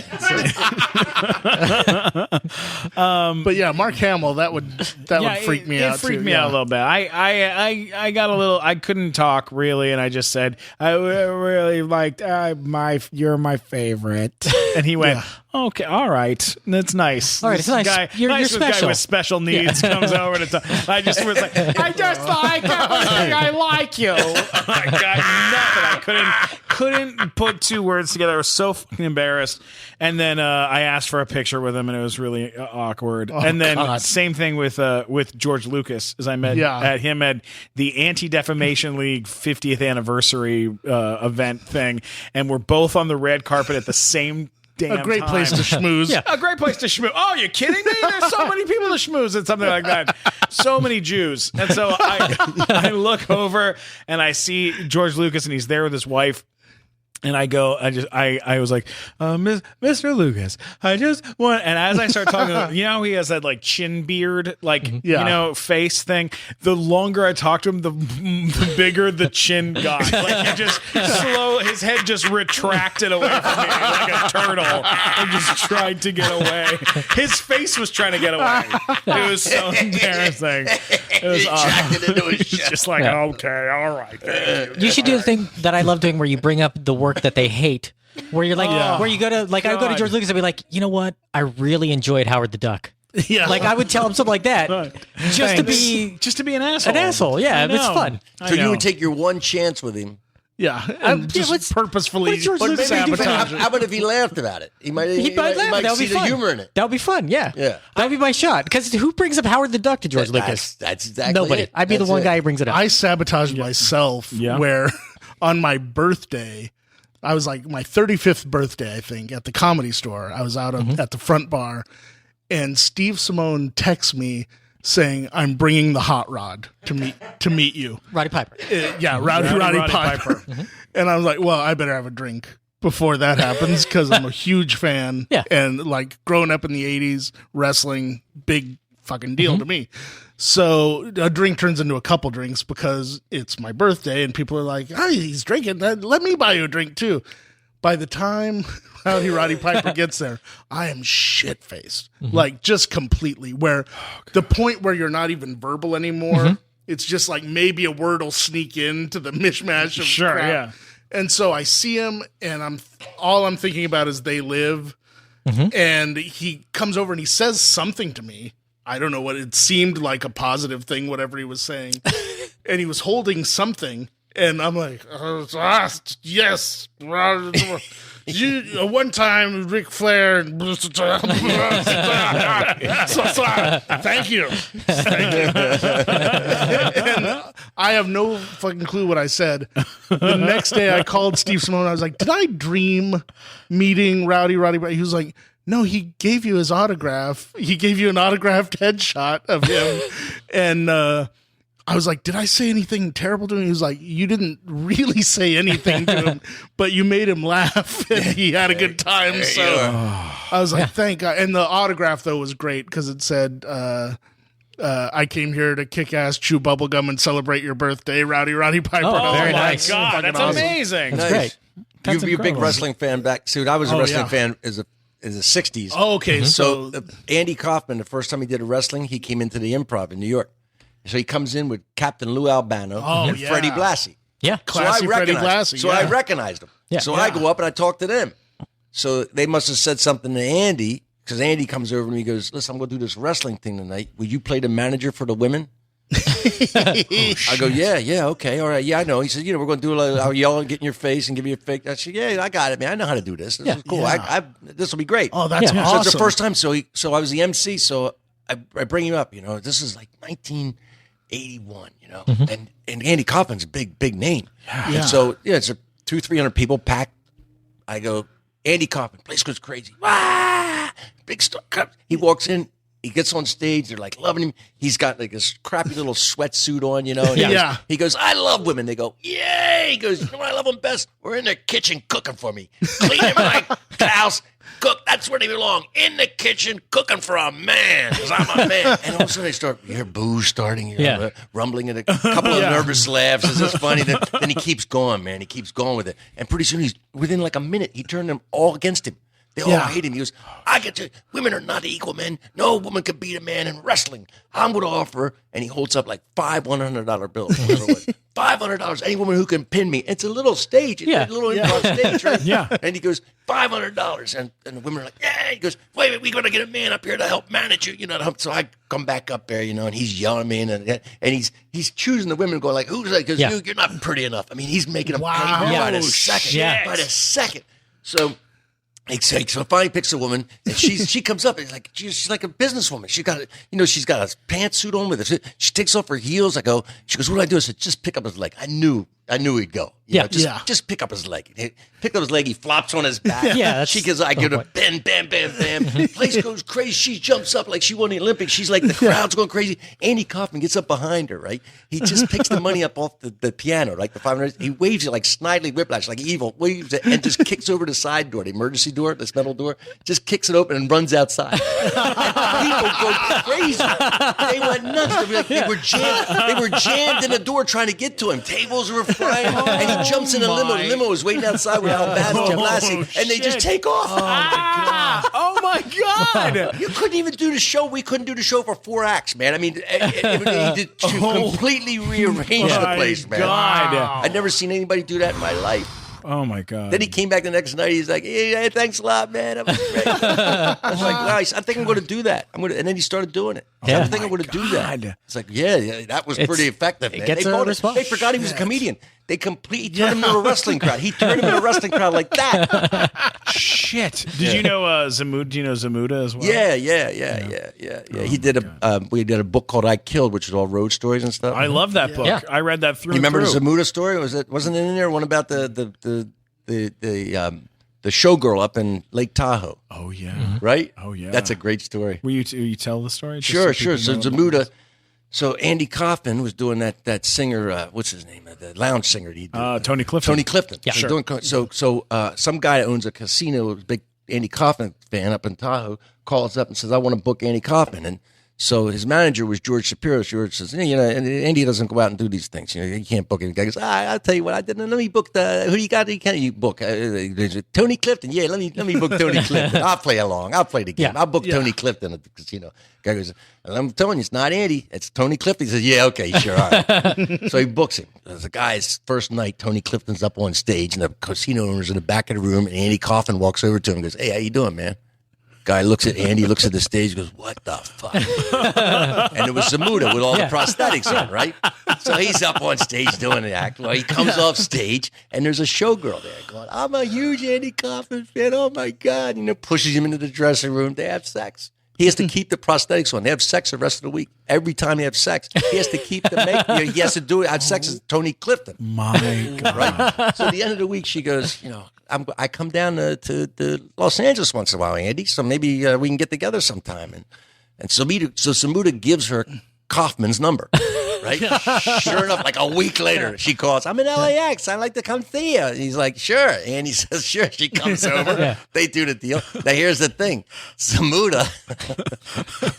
But yeah, Mark Hamill, that would freak me out. It freaked too. me out a little bit. I got a little. I couldn't talk really, and I just said I really liked you're my favorite, and he went, Okay, all right, that's nice. All right, This it's nice. Guy, You're guy special. with special needs comes over to talk. I just was like, I just like everything. I like you. I got nothing. I couldn't put two words together. I was so fucking embarrassed. And then I asked for a picture with him, and it was really awkward. And then same thing with George Lucas, as I met at him at the Anti-Defamation League 50th anniversary event thing, and we're both on the red carpet at the same. A great place to schmooze. Yeah, a great place to schmooze. Oh, you kidding me? There's so many people to schmooze and something like that. So many Jews. And so I look over and I see George Lucas, and he's there with his wife. And I was like, Mr. Lucas, I just want, and as I start talking, you know, he has that like chin beard, like, you know, face thing. The longer I talked to him, the bigger the chin got. Like he just his head just retracted away from me like a turtle and just tried to get away. His face was trying to get away. It was so embarrassing. It was awesome. It was just like, okay, all right. You should do the thing that I love doing where you bring up the work that they hate. Where you're like, where you go to, like, I go to George Lucas and be like, you know what? I really enjoyed Howard the Duck. Yeah. Like, I would tell him something like that just to be an asshole. An asshole, yeah. It's fun. So you would take your one chance with him. Yeah, and just purposefully. George But Lucas maybe sabotage it. how about if he laughed about it? He might laugh. That would see be the fun. humor in it. That would be fun, yeah. Yeah. That would be my shot. Because who brings up Howard the Duck to George Lucas? That's exactly Nobody. it. I'd be the That's one it. guy who brings it up. I sabotaged myself where on my birthday, I was like my 35th birthday, I think, at the Comedy Store. I was out at the front bar, and Steve Simone texts me saying, "I'm bringing the hot rod to meet you." Roddy Piper. Roddy Piper. And I was like, well, I better have a drink before that happens because I'm a huge fan. Yeah. And like growing up in the 80s, wrestling, big fucking deal to me. So a drink turns into a couple drinks because it's my birthday and people are like, "Hey, he's drinking. Let me buy you a drink too." By the time Roddy Piper gets there, I am shit-faced. Like just completely where the point where you're not even verbal anymore. It's just like maybe a word will sneak into the mishmash of crap. Yeah. And so I see him, and all I'm thinking about is They Live. And he comes over and he says something to me. I don't know what it seemed like, a positive thing, whatever he was saying. And he was holding something, and I'm like, yes. One time, Ric Flair. Thank you. And I have no fucking clue what I said. The next day, I called Steve Simone. I was like, "Did I dream meeting Roddy?" He was like, "No, he gave you his autograph. He gave you an autographed headshot of him." And I was like, "Did I say anything terrible to him?" He was like, "You didn't really say anything to him, but you made him laugh and he had a good time." So I was like, "Thank God." And the autograph, though, was great because it said, "I came here to kick ass, chew bubblegum, and celebrate your birthday, Roddy Piper." Oh, very Oh my nice. God, that's Fucking awesome. amazing. That's great. You're a big incredible. wrestling fan back. So I was a wrestling yeah. fan as the 60s. Oh, okay. So Andy Kaufman, the first time he did a wrestling, he came into the Improv in New York. So he comes in with Captain Lou Albano and yeah. Freddie Blassie. Yeah. Classy Freddie Blassie. So I recognized him. Yeah. So I go up and I talk to them. So they must have said something to Andy because Andy comes over and he goes, "Listen, I'm going to do this wrestling thing tonight. Will you play the manager for the women?" I go, yeah, okay, all right, yeah, I know. He said, we're going to do I'll yell and get in your face and give you a fake. I said, yeah, I got it, man. I know how to do this. This is cool. Yeah. This will be great. Oh, that's So awesome. it's the first time. So I was the MC. So I bring him up. This is like 1981. And Andy Kaufman's a big name. Yeah. And so it's a 200-300 people packed. I go, Andy Kaufman, place goes crazy. Wah! Big star. He walks in. He gets on stage. They're like loving him. He's got like this crappy little sweatsuit on, And he goes, "I love women." They go, "Yay!" He goes, "You know what I love them best? We're in the kitchen cooking for me, cleaning my house, cook. That's where they belong, in the kitchen cooking for a man, because I'm a man." And all of a sudden they start, you hear booze starting, rumbling, and a couple of nervous laughs. Is this funny? Then he keeps going, man. He keeps going with it, and pretty soon within like a minute, he turned them all against him. They all hate him. He goes, I get to, women are not equal, men. No woman could beat a man in wrestling. I'm going to offer, and he holds up like five $100 bills. $500, any woman who can pin me. It's a little stage. It's a little improv stage, right? Yeah. And he goes, $500. And the women are like, yeah. He goes, wait, we got to get a man up here to help manage you. You know, so I come back up there, you know, and he's yelling at me. And he's choosing the women, going like, who's that? Because you're not pretty enough. I mean, he's making them angry by the second. Yeah. By the second. So finally picks a woman, and she comes up, and she's like a businesswoman. She's got a pantsuit on with it. She takes off her heels. She goes, what do I do? I said, just pick up his leg. I knew he'd go. Just pick up his leg. He picked up his leg. He flops on his back. She goes, I give her bam, bam, bam, bam. Place goes crazy. She jumps up like she won the Olympics. She's like, the crowd's going crazy. Andy Kaufman gets up behind her, right? He just picks the money up off the piano, like the $500. He waves it like Snidely Whiplash, like evil, waves it and just kicks over the side door, the emergency door, this metal door, just kicks it open and runs outside. People go crazy. They went nuts. They were jammed in the door trying to get to him. Tables were flying, and he jumps in a limo. The limo is waiting outside with Albazzi, Lassie, and they just take off. Oh my God! You couldn't even do the show. We couldn't do the show for 4 acts, man. I mean, he did completely rearrange the place, man. God. I'd never seen anybody do that in my life. Oh my God! Then he came back the next night. He's like, "Hey, thanks a lot, man. That was great." I was like, "Nice. I think I'm going to do that. And then he started doing it. I think I'm going to do that. It's like, yeah, that was pretty effective. Man. Gets a response. They forgot he was a comedian. They completely turned him into a wrestling crowd. He turned him into a wrestling crowd like that. Shit. Did you know Zamuda? Do you know Zamuda as well? Yeah. He did we did a book called I Killed, which is all road stories and stuff. I love that book. Yeah. I read that through. You remember and the through. Zamuda story? Wasn't it in there? One about the showgirl up in Lake Tahoe. Oh yeah. Right? Oh yeah. That's a great story. Will you tell the story? Just Sure. people So know Zamuda. So Andy Kaufman was doing that singer. What's his name? The lounge singer. Tony Clifton. Tony Clifton. Yeah. Sure. So some guy that owns a casino, a big Andy Kaufman fan up in Tahoe, calls up and says, "I want to book Andy Kaufman." And so his manager was George Shapiro. George says, and Andy doesn't go out and do these things. You can't book him. He goes, I'll tell you what I did. Let me book who do you got? Can you book? Tony Clifton. Yeah, let me book Tony Clifton. I'll play along. I'll play the game. I'll book Tony Clifton at the casino. Guy goes, I'm telling you, it's not Andy. It's Tony Clifton. He says, yeah, okay, sure. All right. So he books him. The guy's first night, Tony Clifton's up on stage, and the casino owner's in the back of the room, and Andy Kaufman walks over to him and goes, hey, how you doing, man? Guy looks at Andy, looks at the stage, goes, what the fuck? And it was Zamuda with all the prosthetics on, right? So he's up on stage doing the act. Well, he comes off stage, and there's a showgirl there going, I'm a huge Andy Kaufman fan. Oh, my God. Pushes him into the dressing room. They have sex. He has to keep the prosthetics on. They have sex the rest of the week. Every time they have sex, he has to keep the makeup. He has to do it. Have sex with Tony Clifton. My God. Right? So at the end of the week, she goes, I come down to Los Angeles once in a while, Andy, so maybe we can get together sometime. And Zamuda gives her Kaufman's number, right? Sure enough, like a week later, she calls, I'm in LAX. I'd like to come see you. And he's like, sure. And he says, sure. She comes over. They do the deal. Now, here's the thing. Zamuda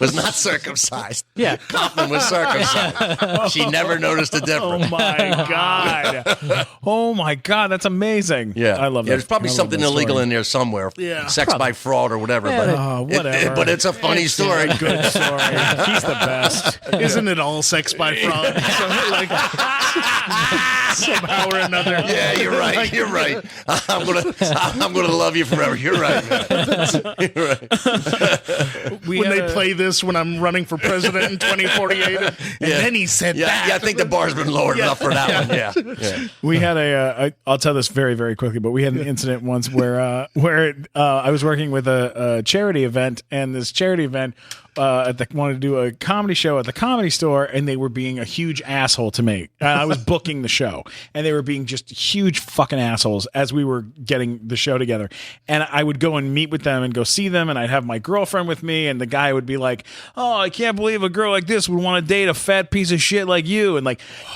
was not circumcised. Yeah. Kaufman was circumcised. She never noticed the difference. Oh my God. Oh my God. That's amazing. Yeah. I love that. There's probably I love something that illegal story. in there somewhere. Yeah. Sex by fraud or whatever. Whatever. But it's a funny story. Good story. He's the best. Isn't it all sex by fraud? Somehow or another. Yeah, you're right. You're right. I'm gonna love you forever. You're right. Man. You're right. When they play this when I'm running for president in 2048, and then he said that. Yeah, I think the bar's been lowered enough for that one. Yeah. We had I'll tell this very, very quickly, but we had an incident once where I was working with a charity event, and this charity event wanted to do a comedy show at the Comedy Store, and they were being a huge asshole to me. I was booking the show, and they were being just huge fucking assholes as we were getting the show together. And I would go and meet with them and go see them, and I'd have my girlfriend with me, and the guy would be like, oh, I can't believe a girl like this would want to date a fat piece of shit like you, and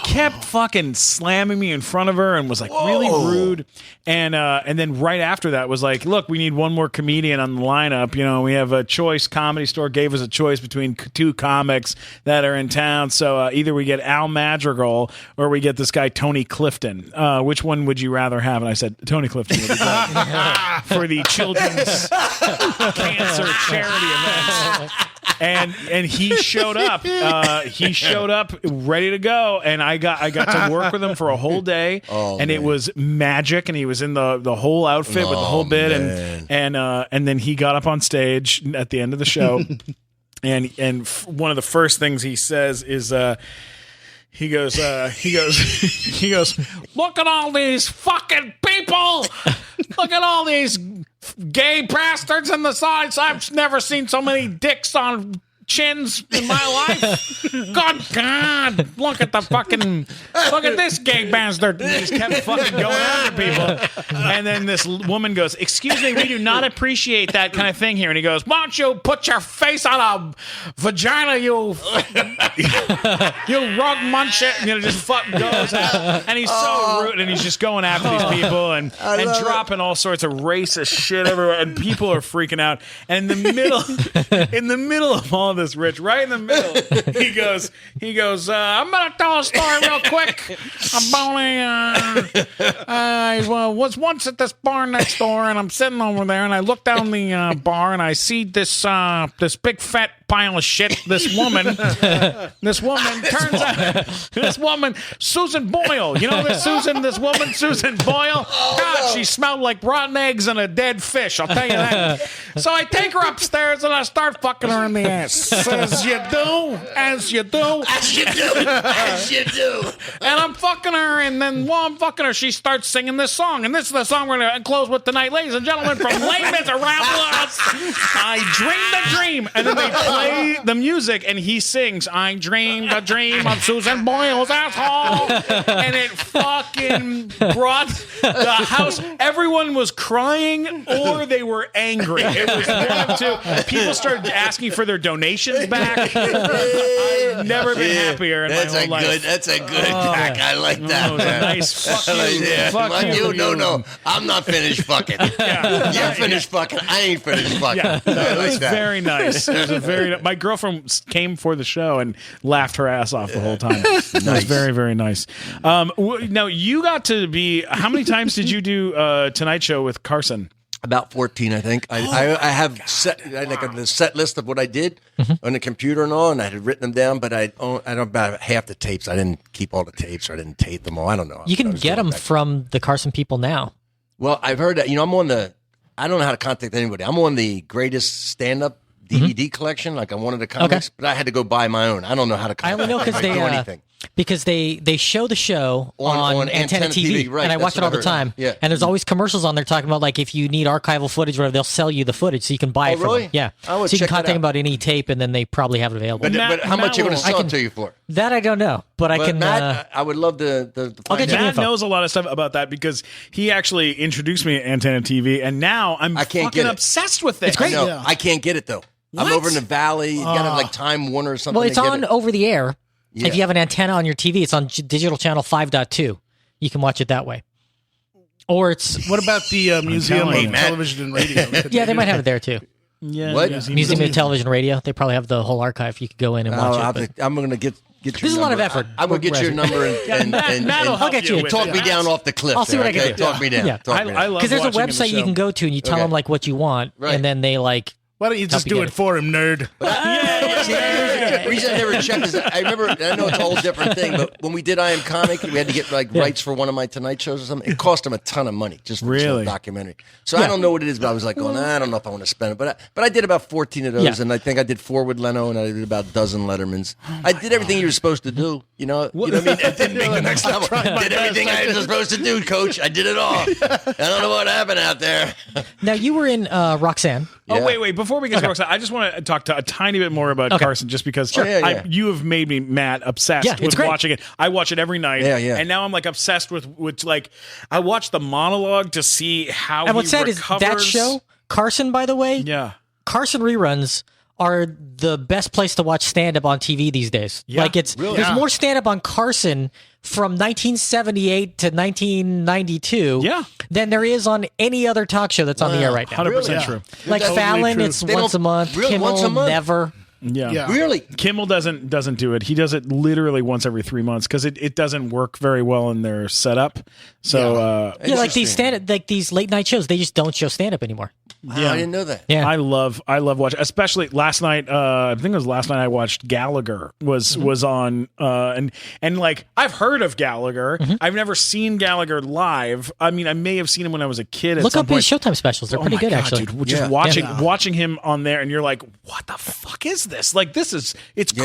kept fucking slamming me in front of her and was really rude. And then right after that was like, look, we need one more comedian on the lineup. We have a choice. Comedy Store gave us a a choice between two comics that are in town. So either we get Al Madrigal or we get this guy Tony Clifton. Which one would you rather have? And I said Tony Clifton would be great for the children's cancer charity event. And he showed up. He showed up ready to go, and I got to work with him for a whole day, it was magic. And he was in the whole outfit with the whole bit, and then he got up on stage at the end of the show, and one of the first things he says is. He goes, look at all these fucking people! Look at all these gay bastards in the sides. I've never seen so many dicks on chins in my life. Good God, look at this gay bastard. And he just kept fucking going after people. And then this woman goes, excuse me, we do not appreciate that kind of thing here. And he goes, why don't you put your face on a vagina, you rug muncher. Just fucking goes. And he's so rude, and he's just going after these people and dropping all sorts of racist shit everywhere. And people are freaking out. And in the middle of all this, Rich, right in the middle, he goes, I'm gonna tell a story real quick. I was once at this bar next door, and I'm sitting over there, and I look down the bar, and I see this big fat pile of shit. This woman turns out, Susan Boyle. You know this woman, Susan Boyle? God, she smelled like rotten eggs and a dead fish, I'll tell you that. So I take her upstairs, and I start fucking her in the ass. As you do. And I'm fucking her, and then while I'm fucking her, she starts singing this song. And this is the song we're going to close with tonight. Ladies and gentlemen, from Les Miserables, I dreamed a dream. And then they play the music, and he sings, I dreamed a dream of Susan Boyle's asshole. And it fucking brought the house. Everyone was crying or they were angry. It was one of two. People started asking for their donations back. I've never been happier in my whole life. That's a good attack. I like that. It was a nice fuck you. Fuck you. No. I'm not finished fucking. You're finished fucking. I ain't finished fucking. Yeah, it was very nice. It was my girlfriend came for the show and laughed her ass off the whole time. It was very, very nice. Now, you got to be, how many times did you do Tonight Show with Carson? About 14, I think. I have the set list of what I did on the computer and all, and I had written them down, but I don't about half the tapes. I didn't keep all the tapes, or I didn't tape them all. I don't know. You can get them from the Carson people now. Well, I've heard that. I'm on I don't know how to contact anybody. I'm on the greatest stand-up DVD collection. Like I'm one of the comics, but I had to go buy my own. I don't know how to contact I only know because they show the show on Antenna TV, right, and I watch it all the time. Yeah. And there's always commercials on there talking about, like, if you need archival footage or whatever, they'll sell you the footage so you can buy it from them. Yeah. I would so you can check that contact them out. about any tape, and then they probably have it available. But how much are you going to sell it to you for? That I don't know, but I can. Matt, I would love to I'll get you the Matt info. knows a lot of stuff about that because he actually introduced me to Antenna TV, and now I'm fucking obsessed with it. It's great. No, I can't get it though. What? I'm over in the valley. You got to like Time Warner or something. Well, it's on over the air. Yeah. If you have an antenna on your TV, it's on digital channel 5.2. You can watch it that way. Or it's What about the Museum telling of you. Television and Radio? yeah, they might have it there too. Yeah, What? Museum of Television and Radio. They probably have the whole archive. You could go in and watch it. I'm going to get your This is a lot of effort. I will get your number and Matt'll help get you. with talk it. me down off the cliff. I'll see what I can do. Talk me down. Yeah. Talk me down. I love Because there's a watching website the you can show. go to and you tell them like what you want, Right. and then they like. Why don't you just do you it get it. for him, nerd? The reason I never checked is I remember, I know it's a whole different thing, but when we did I Am Comic, we had to get like rights for one of my Tonight shows or something. It cost them a ton of money just for Really? this documentary. So I don't know what it is, but I was like going, I don't know if I want to spend it. But I did about 14 of those, Yeah. and I think I did 4 with Leno, and I did about a dozen Lettermans. I did everything you were supposed to do, you know what I mean? I didn't make the next level. I did everything I was supposed to do, Coach. I did it all. I don't know what happened out there. Now you were in Roxanne. Oh, Yeah. wait. Before we get to Roxanne, I just want to talk a tiny bit more about Carson just because Yeah. you have made me, Matt, obsessed Yeah, it's with great. watching it. I watch it every night. Yeah. And now I'm like obsessed with like, I watch the monologue to see how And what's he sad recovers. is that show, Carson, by the way, Yeah. Carson reruns are the best place to watch stand-up on TV these days. Yeah, Like there's more stand-up on Carson from 1978 to 1992 than there is on any other talk show that's on the air right now. 100% true. Like Totally Fallon, true. it's They once a don't- month. Really? Kimmel, Once a month? never. Yeah. Yeah. Really? Kimmel doesn't do it. He does it literally once every 3 months because it doesn't work very well in their setup. So like these late night shows, they just don't show stand up anymore. Wow, I didn't know that. Yeah. I love watching, especially last night. I think it was last night I watched Gallagher was on, and like I've heard of Gallagher. I've never seen Gallagher live. I mean, I may have seen him when I was a kid. Look some up point. his Showtime specials; they're pretty my good, God, actually. Dude, just watching him on there, and you're like, what the fuck is this? Like, it's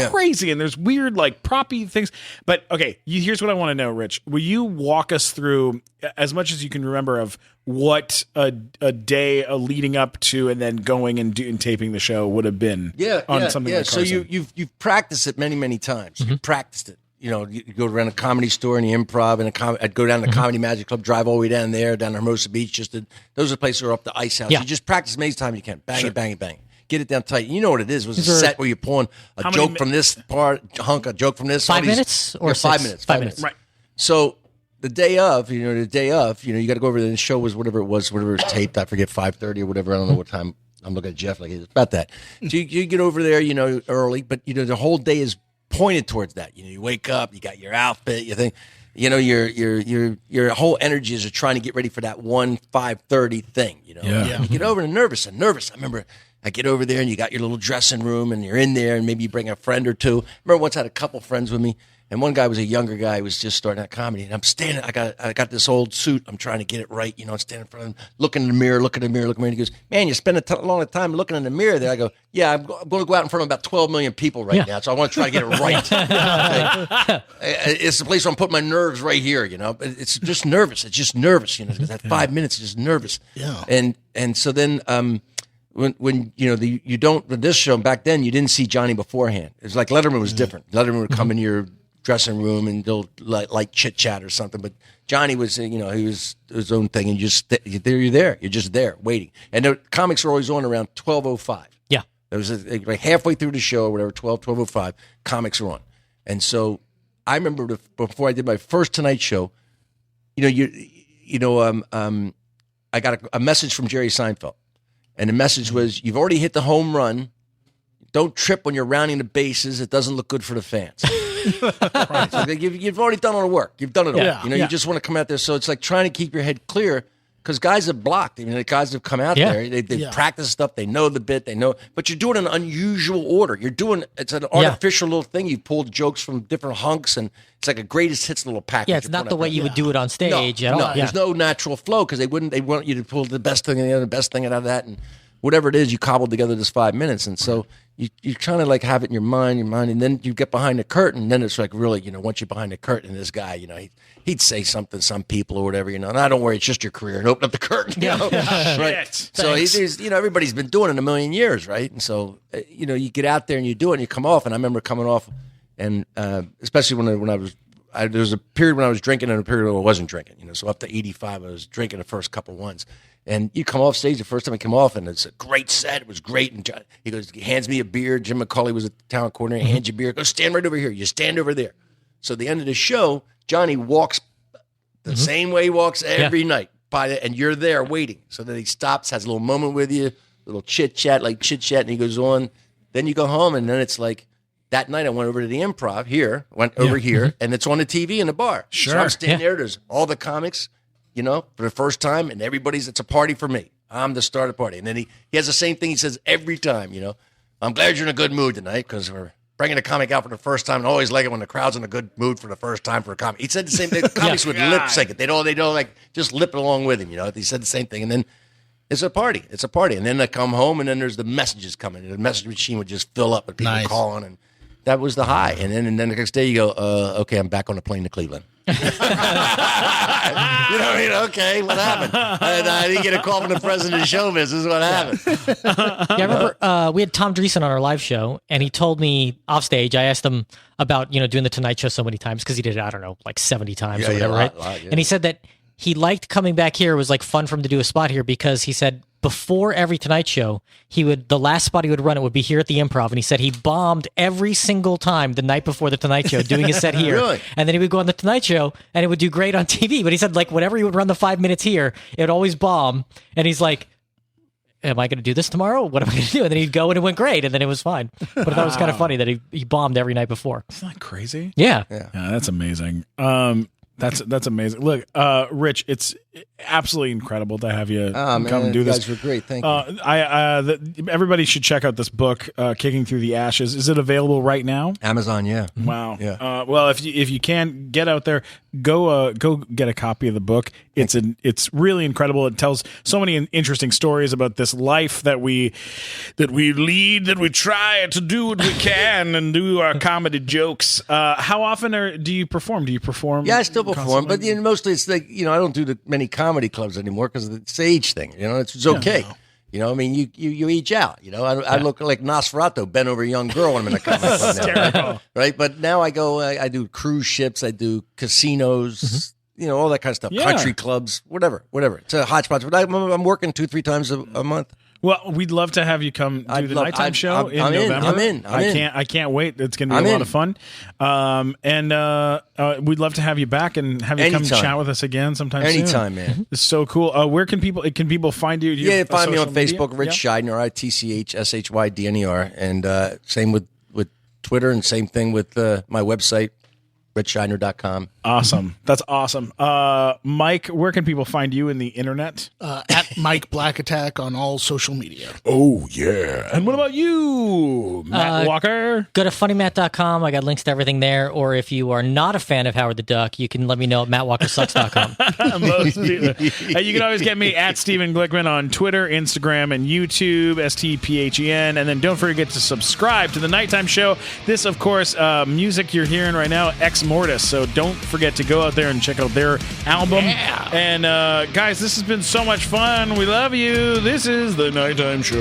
crazy, and there's weird like proppy things. But okay, here's what I want to know, Rich. Will you walk us through as much as you can remember of what a day leading up to and then going and taping the show would have been? Something like So Carson? you've practiced it many times. You practiced it. You know, you go around a comedy store in the Improv, and I'd go down to the Comedy Magic Club, drive all the way down there, down to Hermosa Beach. Those are the places that are up the Ice House. Yeah. You just practice as many times you can. Bang it, bang it, bang it. Get it down tight. You know what it is. It was a set where you're pulling a joke from this part, a joke from this. 5 minutes or 5 minutes? 5 minutes. Right. So the day of, you got to go over there. The show was whatever it was taped. I forget, 5:30 or whatever. I don't know what time. I'm looking at Jeff like it's about that. So you get over there, early, but the whole day is pointed towards that. You wake up, you got your outfit, you think, your whole energy is trying to get ready for that 5:30 thing. You get over and nervous. I remember I get over there and you got your little dressing room and you're in there and maybe you bring a friend or two. I remember once I had a couple friends with me. And one guy was a younger guy who was just starting out comedy. And I'm standing, I got this old suit. I'm trying to get it right. I'm standing in front of him, looking in the mirror. And he goes, man, you spend a long time looking in the mirror there. I go, yeah, I'm going to go out in front of about 12 million people right now. So I want to try to get it right. It's the place where I'm putting my nerves right here, But it's just nervous. It's just nervous, because that 5 minutes is just nervous. Yeah. And so then when you don't, with this show, back then, you didn't see Johnny beforehand. It was like Letterman was different. Letterman would come in your dressing room and they'll like chit chat or something. But Johnny was, he was his own thing, and you're there. You're just there waiting. And the comics were always on around 12:05. Yeah, there was like halfway through the show or whatever, 12:05. Comics were on, and so I remember before I did my first Tonight Show, I got a message from Jerry Seinfeld, and the message was, "You've already hit the home run. Don't trip when you're rounding the bases. It doesn't look good for the fans." Right. So you've already done all the work. You've done it all. You just want to come out there. So it's like trying to keep your head clear, because guys have blocked. The guys have come out there. They practice stuff. They know the bit. They know. But you're doing an unusual order. It's an artificial little thing. You pulled jokes from different hunks, and it's like a greatest hits little package. Yeah, it's not the way you would do it on stage at all. No, there's no natural flow, because they want you to pull the best thing and the best thing out of that, and whatever it is, you cobbled together this 5 minutes. And so you're trying to like have it in your mind, and then you get behind the curtain, and then it's like really, once you're behind the curtain, this guy, he'd say something to some people or whatever, and don't worry, it's just your career, and open up the curtain, right? So everybody's been doing it a million years, right? And so, you get out there and you do it and you come off. And I remember coming off, and especially when I was, there was a period when I was drinking and a period when I wasn't drinking, so up to 85, I was drinking the first couple ones. And you come off stage the first time I came off, and it's a great set. It was great. And John, he hands me a beer. Jim McCauley was at the talent coordinator. He hands you a beer. Go stand right over here. You stand over there. So at the end of the show, Johnny walks the same way he walks every night, and you're there waiting. So then he stops, has a little moment with you, a little chit chat, and he goes on. Then you go home, and then it's like, that night I went over to the Improv here, and it's on the TV in the bar. Sure. So I'm standing there. There's all the comics, for the first time, and it's a party for me. I'm the star of the party. And then he has the same thing he says every time, I'm glad you're in a good mood tonight, because we're bringing a comic out for the first time, and I always like it when the crowd's in a good mood for the first time for a comic. He said the same thing. The comics would lip sync it. They'd all like just lip along with him, He said the same thing. And then it's a party. And then I come home, and then there's the messages coming. And the message machine would just fill up with people calling, and that was the high. And then the next day you go, okay, I'm back on the plane to Cleveland. Okay, what happened? I didn't get a call from the president of showbiz. This is what happened. I remember we had Tom Dreesen on our live show, and he told me off stage, I asked him about, doing the Tonight Show so many times, because he did it, I don't know, like 70 times or whatever, right? And he said that he liked coming back here. It was like fun for him to do a spot here, because he said before every Tonight Show, the last spot he would run it would be here at the Improv, and he said he bombed every single time the night before the Tonight Show doing his set here. Really? And then he would go on the Tonight Show, and it would do great on TV. But he said, like, whenever he would run the 5 minutes here, it would always bomb. And he's like, am I going to do this tomorrow? What am I going to do? And then he'd go and it went great. And then it was fine. But I thought it was kind of funny that he bombed every night before. Isn't that crazy? Yeah. Yeah, that's amazing. That's amazing. Look, Rich, it's absolutely incredible to have you come and do this. You guys were great. Thank you. Everybody should check out this book, Kicking Through the Ashes. Is it available right now? Amazon, yeah. Wow. Yeah. Well, if you can get out there, go get a copy of the book. It's really incredible. It tells so many interesting stories about this life that we lead, that we try to do what we can and do our comedy jokes. How often do you perform? Do you perform? Yeah, I still perform, constantly? but mostly it's like I don't do many comedy clubs anymore because it's the age thing. It's okay. I mean, you age out. I look like Nosferatu bent over a young girl when I'm in a comedy club now, right? But now I go. I do cruise ships. I do casinos. All that kind of stuff. Yeah. Country clubs, whatever. It's a hodgepodge. But I'm working 2-3 times a month. Well, we'd love to have you come do the nighttime show in I'm November. I'm in. I can't wait. It's going to be a lot of fun. And we'd love to have you back and have you come chat with us again sometime soon. Anytime, man. It's so cool. Where can people find you? Do you have Find me on social Facebook, media? Ritch Shydner, RichShydner, and same with Twitter, and same thing with my website, RichShydner.com. Awesome. That's awesome. Mike, where can people find you in the internet? At Mike Black Attack on all social media. Oh, yeah. And what about you, Matt Walker? Go to funnymat.com. I got links to everything there. Or if you are not a fan of Howard the Duck, you can let me know at mattwalkersucks.com. Most people. You can always get me at Stephen Glickman on Twitter, Instagram, and YouTube, STPHEN. And then don't forget to subscribe to the Nighttime Show. This, of course, music you're hearing right now, Ex Mortis. So don't forget to go out there and check out their album. Yeah. And guys, this has been so much fun. We love you. This is the Nighttime Show.